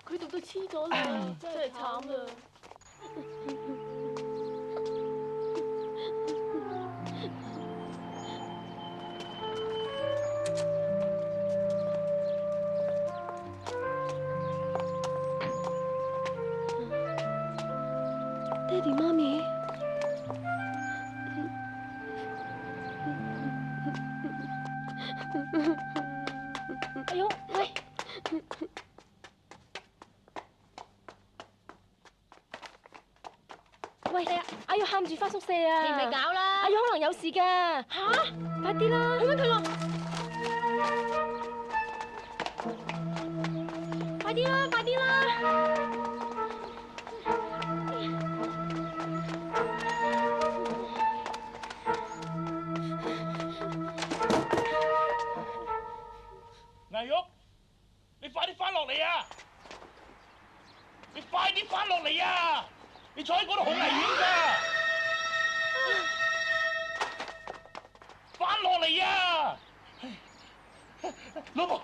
佢讀到黐咗啦，真係慘啊！爹哋媽咪，哎呦，喂！喂，阿玉喊住返宿舍啊！你咪搞啦！阿玉可能有事㗎。吓？快啲啦！去搵佢咯！快啲啦！快啲啦！顏玉，你快啲翻落嚟啊！你快啲翻落嚟啊！你坐喺嗰度好危險㗎！翻落嚟啊！老婆，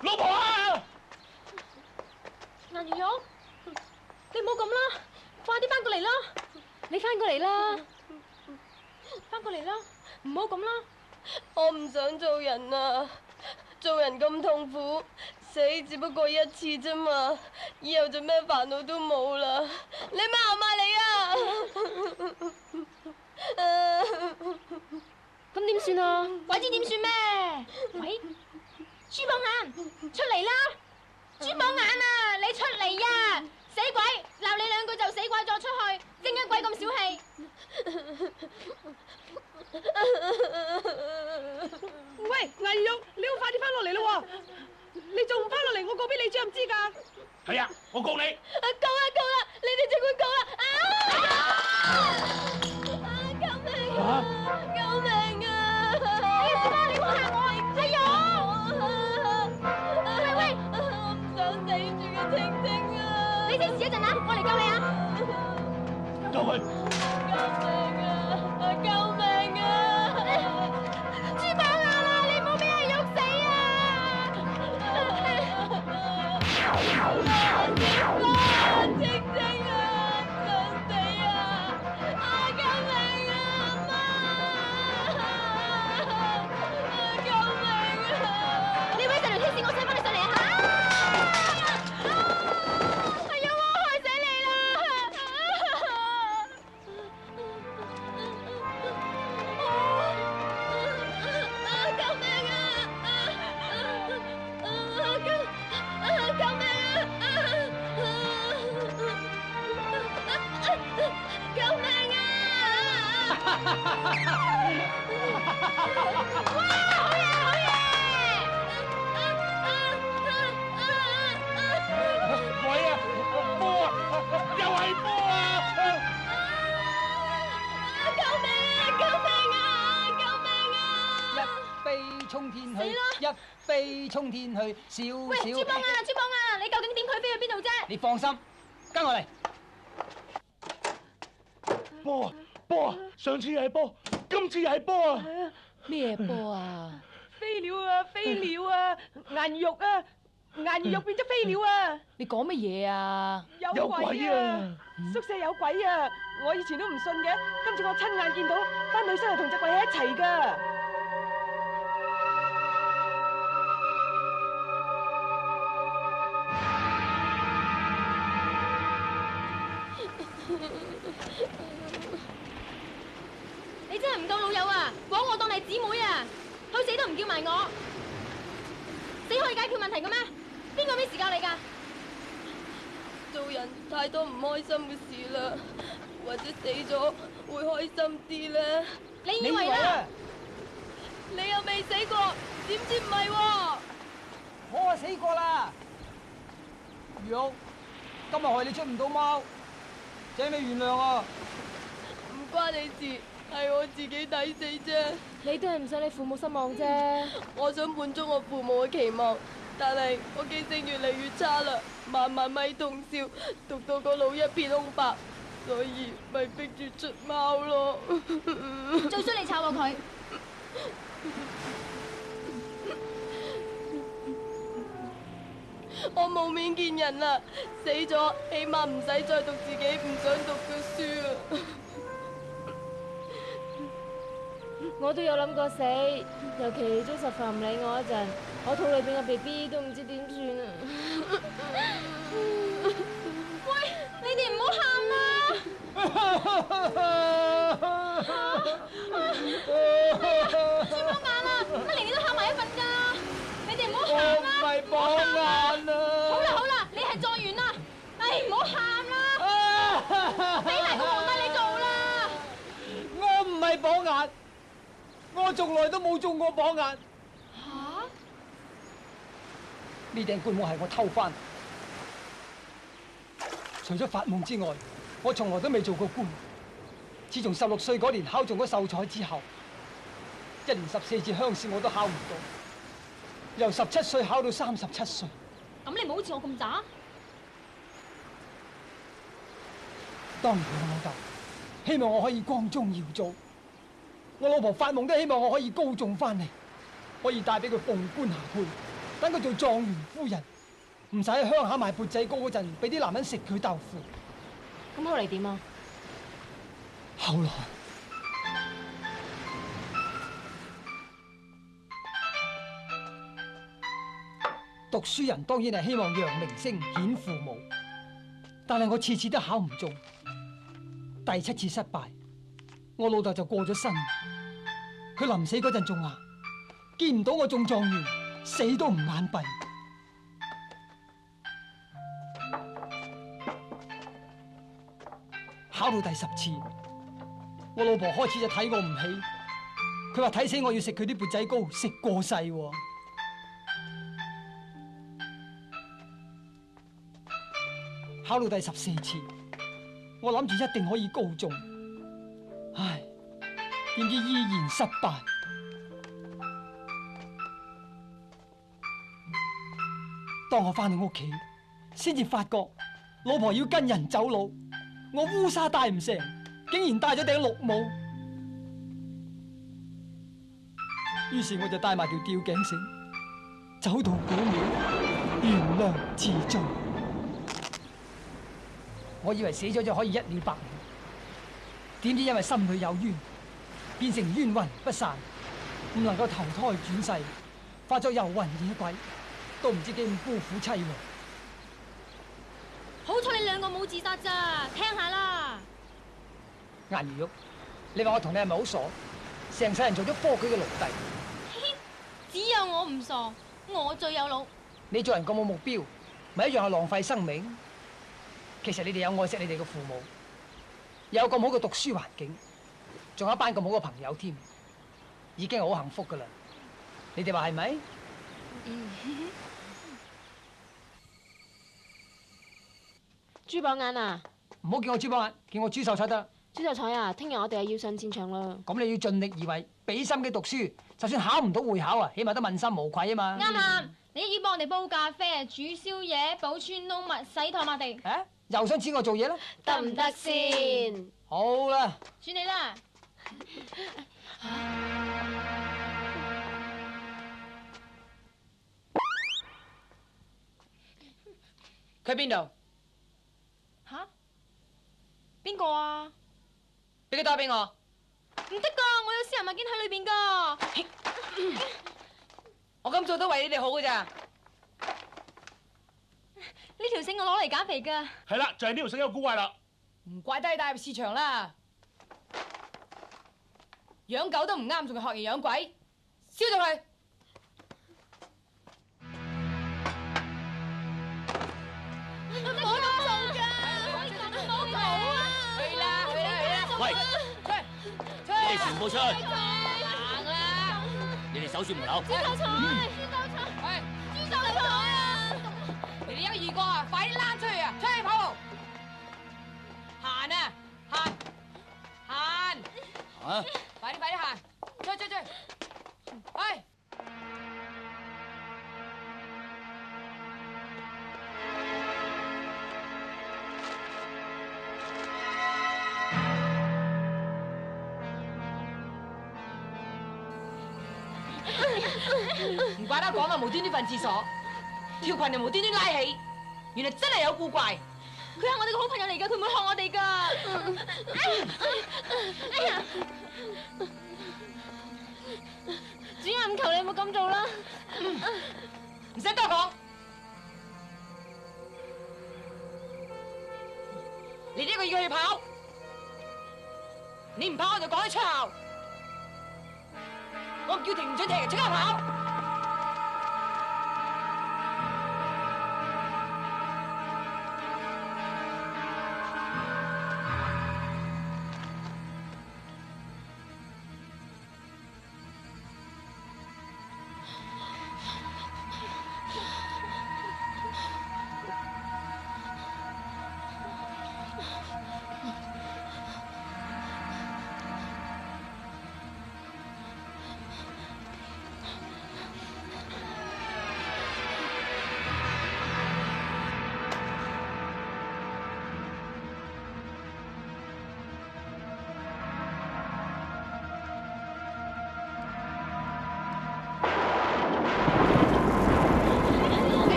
老婆啊！顏如玉，你唔好咁啦，快啲翻過嚟啦！你翻過嚟啦，翻過嚟啦，唔好咁啦！我唔想做人啊！做人咁痛苦，死只不過一次啫嘛，以後就咩煩惱都冇啦。你罵埋你啊！咁點算啊？鬼知點算咩？喂，豬寶眼，出嚟啦！豬寶眼啊，你出嚟呀！死鬼，鬧你兩句就死鬼咗出去，正一鬼咁小氣。喂，顏如玉，你要快啲翻落嚟咯喎！你仲唔翻落嚟，我告俾李主任知㗎。係啊，我告你。告啦！你哋即管告啦！救命啊！救命啊！小寶，你唔好嚇我！哎呀！喂，我唔想死住嘅青青啊！你先遲一陣啊，我嚟救你啊！救佢！救命啊！豬寶眼啊，你唔好俾人喐死啊！青青啊，唔想死啊！救命啊！救命啊！呢位細路天使，我想幫你上嚟啊！哎呀，我害死你啦！救命啊！救命啊！救命啊！哇，好嘢，好嘢！鬼啊！波啊！又係波啊！救命啊！救命啊！救命啊！一飛沖天去，一飛沖天去，小喂，小。豬寶眼啊！豬寶眼啊！你究竟點佢飛去邊度啫？你放心，跟我嚟。波啊！上次又係波，今次又係波啊！咩波啊？飛鳥啊，飛鳥啊，顏如玉啊，顏如玉變咗飛鳥啊！你講乜嘢啊？有鬼啊！宿舍有鬼啊！我以前都唔信嘅，今次我親眼見到，班女生係同隻鬼喺一齊㗎。你真係唔夠老友啊！枉我當你係姊妹啊！去死都唔叫埋我，死可以解決問題嘅咩？邊個咩時教你㗎？做人太多唔開心嘅事啦，或者死咗會開心啲咧。你以為啦？你又未死過，點知唔係喎？我啊死過啦！玉，今日害你出唔到貓，請你原諒啊！唔關你事。係我自己抵死啫，你都係唔想你父母失望啫。我想滿足我父母嘅期望，但係我記性越嚟越差啦，晚晚咪通宵，讀到個腦一片空白，所以咪逼住出貓咯。最衰你炒過佢。我冇面見人啦，死咗起碼唔使再讀自己唔想讀嘅書啊！我都有諗過死，尤其鍾實凡唔理我一陣，我肚裏邊個 BB 都唔知點算啊！喂，你哋唔好喊啦！豬寶眼啊，乜連你都喊埋一份㗎？你哋唔好喊啦！我唔係綁眼啊！好啦，你係狀元啦！唉，唔好喊啦！俾埋個皇帝你做啦！我唔係綁眼。我從來都冇中過綁眼。嚇！呢頂冠帽係我偷翻，除咗發夢之外，我從來都未做過官。自從16歲嗰年考中咗秀才之後，1年14次鄉試我都考唔到。由17歲考到37歲。咁你唔好好似我咁渣。當年我老豆希望我可以光宗耀祖，我老婆發夢都希望我可以高中翻嚟，可以帶俾佢鳳冠霞帔，等佢做狀元夫人，唔使喺鄉下賣缽仔糕嗰陣俾啲男人食佢豆腐。咁後嚟點啊？後來讀書人當然係希望揚名聲顯父母，但係我次次都考唔中。第7次失敗，我老豆就過咗身。佢臨死嗰陣仲話：見唔到我中狀元，死都唔眼閉。考到第10次，我老婆開始就睇我唔起，佢話睇死我要食佢啲缽仔糕，食過世喎。考到第14次，我諗住一定可以高中，唉，點知依然失敗。當我翻到屋企，先至發覺老婆要跟人走佬，我烏紗戴唔成，竟然戴咗頂綠帽。於是我就帶埋條吊頸繩，走到古廟，懸梁自盡。我以為死咗就可以一了百了，點知因為心裏有冤，變成冤魂不散，唔能夠投胎轉世，化作遊魂野鬼，都唔知幾咁孤苦凄涼。好彩你兩個冇自殺咋，聽下啦。顏如玉，你話我同你係咪好傻？成世人做咗科舉嘅奴隸，只有我唔傻，我最有腦。你做人咁冇目標，咪一樣係浪費生命。其實你哋有愛惜你哋嘅父母，有咁好嘅讀書環境，仲有一班咁好嘅朋友添，已經係好幸福噶啦。你哋話係咪？朱寶眼啊！唔好叫我朱寶眼，叫我朱秀才得。朱秀才啊，聽日我哋係要上戰場啦。咁你要盡力而為，俾心機讀書，就算考唔到會考啊，起碼都問心無愧啊嘛。啱啊！你一於幫我哋煲咖啡、煮宵夜、保村撈物、洗台抹地。啊！又想指我做嘢啦？得唔得先？好啦，算你啦。佢喺邊度？吓？邊個啊？俾佢打俾我。唔得噶，我有私人物件喺裏邊噶。我咁做都為你哋好噶咋。呢條繩我攞嚟減肥噶。係啦，就係呢條繩有古怪啦。唔怪得你帶入市場啦。養狗都唔啱，仲係學人養鬼，燒咗佢。唔好咁做噶，唔好搞啊！去啦去啦去啦！喂，出你哋全部出去，行啦！你哋守住門口。朱秀才，喂，朱秀才啊！你哋一個二個啊，快啲躝出去啊！出去跑步，行啊行行，啊！快啲行，出！喂！唔怪得講話無端端瞓廁所，條裙又無端端拉起，原來真係有古怪。佢係我哋嘅好朋友嚟噶，佢唔會學我哋噶。哎呀！主任，求你唔好咁做啦。唔使多講，你呢個要去跑，你唔跑我就趕你出校。我唔叫停唔准停，即刻跑！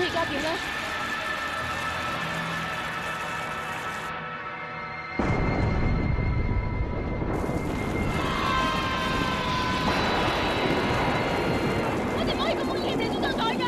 而家點咧？我哋唔可以咁冇意嚟做爭台㗎！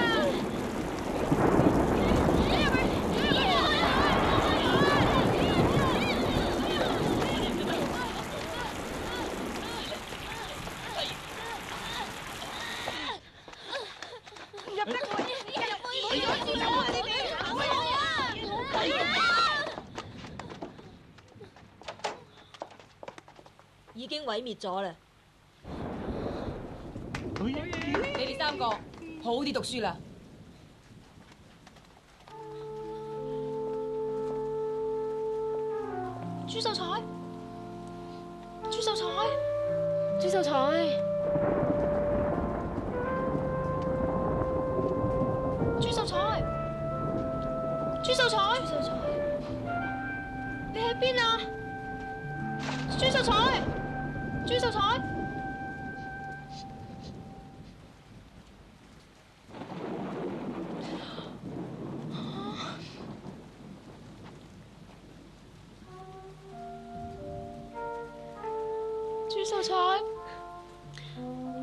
已經毀滅咗啦！你哋3個好好啲讀書啦！朱秀才，朱秀才，朱秀才，朱秀才，朱秀才，朱秀才，你喺邊啊？朱秀才，朱秀才。朱秀才，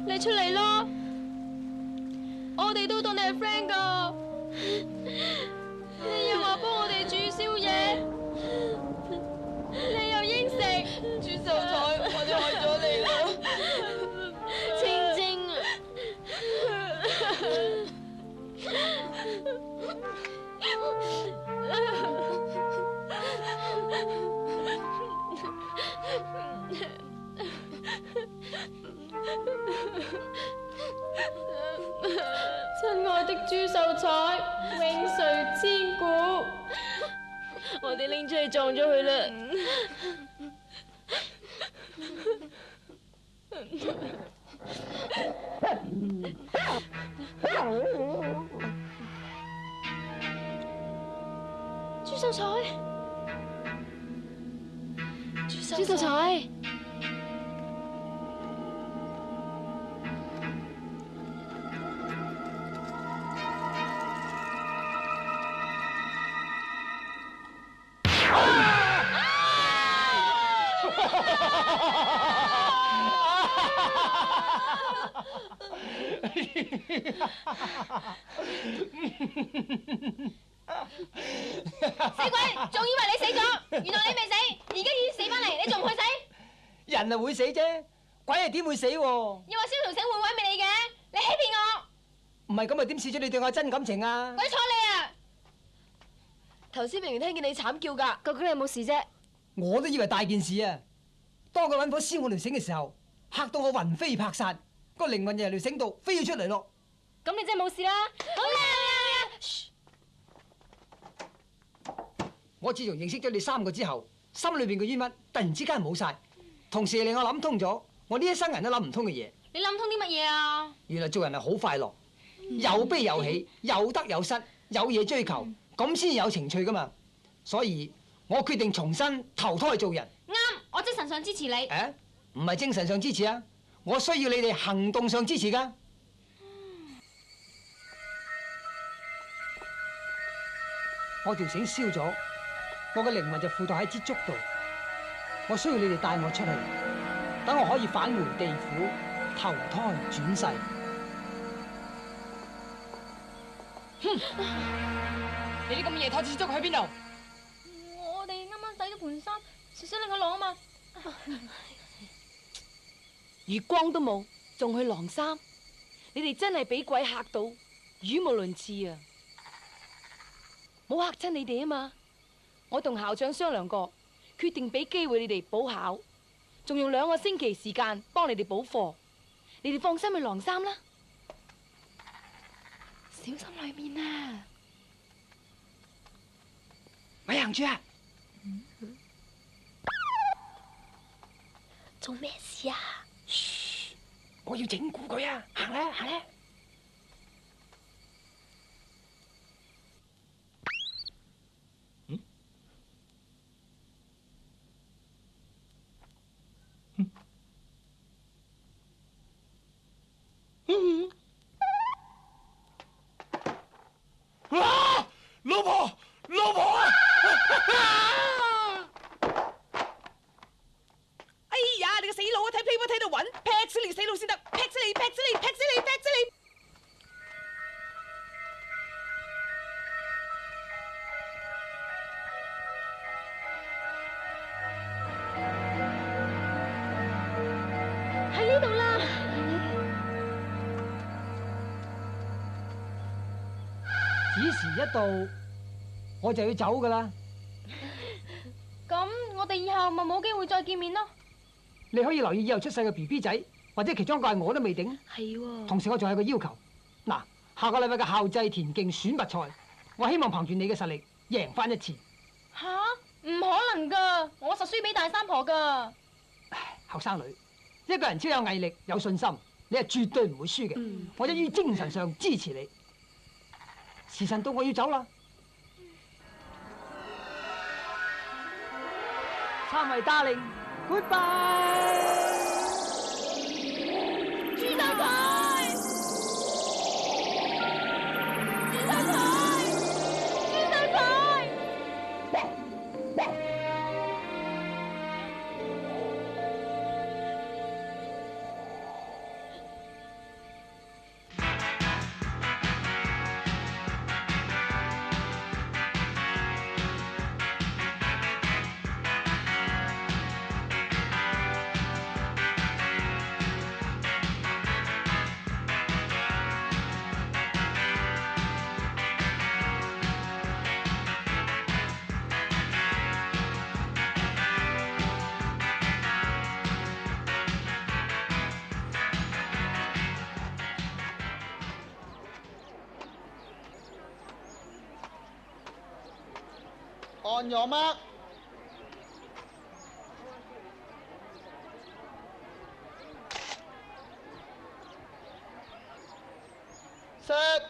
你出嚟啦！我哋都當你係 friend 噶，你又話幫我哋煮宵夜，你又應承。朱秀才，我哋害咗你啦，青青啊！親愛的朱秀才，永垂千古。我哋拎出去撞咗佢啦。朱秀才，朱秀才。死鬼，仲以為你死咗，原來你未死，而家已經死翻嚟，你仲唔去死？人係會死啫，鬼係點會死喎？又話燒條繩會毀滅你嘅，你欺騙我！唔係咁啊，點試咗你對我真感情啊？鬼睬你啊！頭先明明聽見你慘叫㗎，究竟你有冇事啫？我都以為大件事啊！當佢揾火燒我條繩嘅時候，嚇到我魂飛魄散，個靈魂就由條繩度飛咗出嚟咯。咁你真係冇事啦！好啦！我自從認識咗你3個之後，心裏邊嘅冤屈突然之間冇晒，同時令我諗通咗我呢一生人都諗唔通嘅嘢。你諗通啲乜嘢啊？原來做人係好快樂，有悲有喜，有得有失，有嘢追求，咁先有情趣噶嘛。所以我決定重新投胎做人。啱，我精神上支持你。誒，唔係精神上支持啊，我需要你哋行動上支持噶。我條繩燒咗，我嘅靈魂就附託喺支竹度。我需要你哋帶我出去，等我可以返回地府，投胎轉世。哼！你啲咁夜拖支竹去邊度？我哋啱啱洗咗盤衫，少少令我攞啊嘛。月光都冇，仲去晾衫？你哋真係俾鬼嚇到，語無倫次啊！冇嚇親你哋啊嘛！我同校長商量過，決定俾機會你哋補考，仲用2個星期時間幫你哋補課。你哋放心去晾衫啦，小心裏面啊！咪行住啊！做咩事啊？噓，我要整蠱佢啊！行啦，行啦。哇！子時一到，我就要走噶啦。咁我哋以後咪冇機會再見面咯。你可以留意以後出世嘅 BB 仔，或者其中一個係我都未定。係喎。同時我仲有個要求，嗱，下個禮拜嘅校際田徑選拔賽，我希望憑住你嘅實力贏翻一次。吓？唔可能噶，我實輸俾大三婆噶。後生女，一個人只要有毅力、有信心，你係絕對唔會輸嘅。我一於精神上支持你。時辰到，我要走啦。三位 darling，goodbye。朱太太，朱太太，朱太太。On your mark. Set.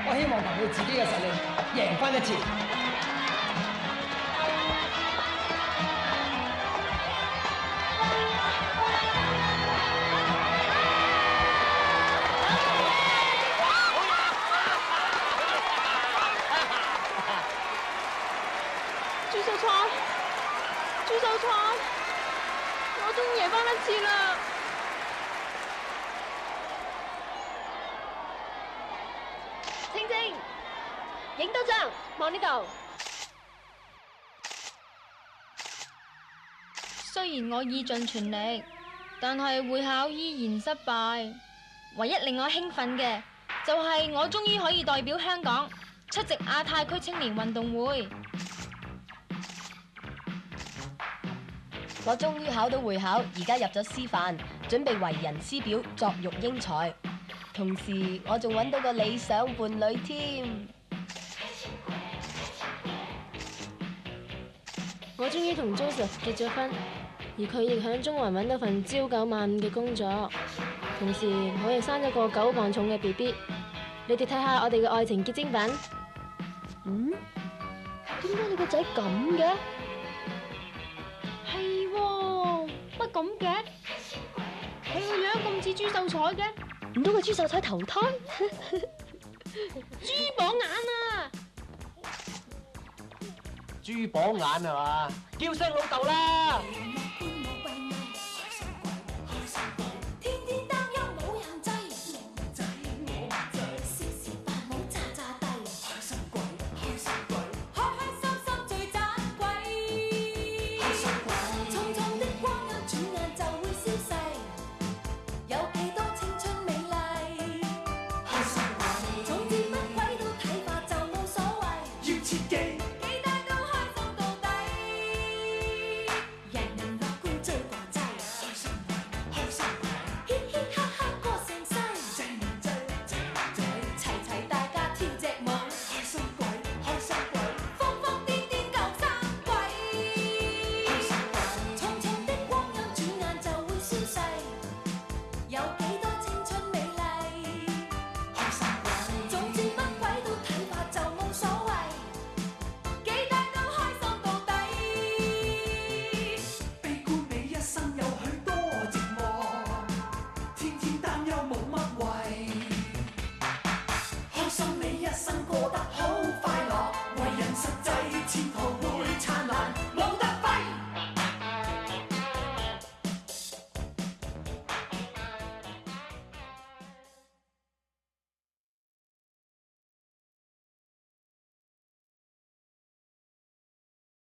我希望憑佢自己嘅實力贏翻一次。朱秀才，朱秀才，我終於贏翻一次啦！清清，影多張，望呢度。雖然我意盡全力，但係會考依然失敗。唯一令我興奮嘅，就係我終於可以代表香港出席亞太區青年運動會。我終於考到會考，而家入咗師範，準備為人師表，作育英才。同時，我仲揾到個理想伴侶添。我終於同 Joseph 結咗婚，而佢亦響中環揾到份朝9晚5嘅工作。同時，我亦生咗個9磅重嘅 BB。你哋睇下我哋嘅愛情結晶品。點解你個仔咁嘅？係喎，乜咁嘅？佢個樣咁似朱秀才嘅，唔通係朱秀才投胎？豬榜眼啊！豬榜眼係嘛？叫聲老豆啦！匆匆的光陰轉眼就會消逝。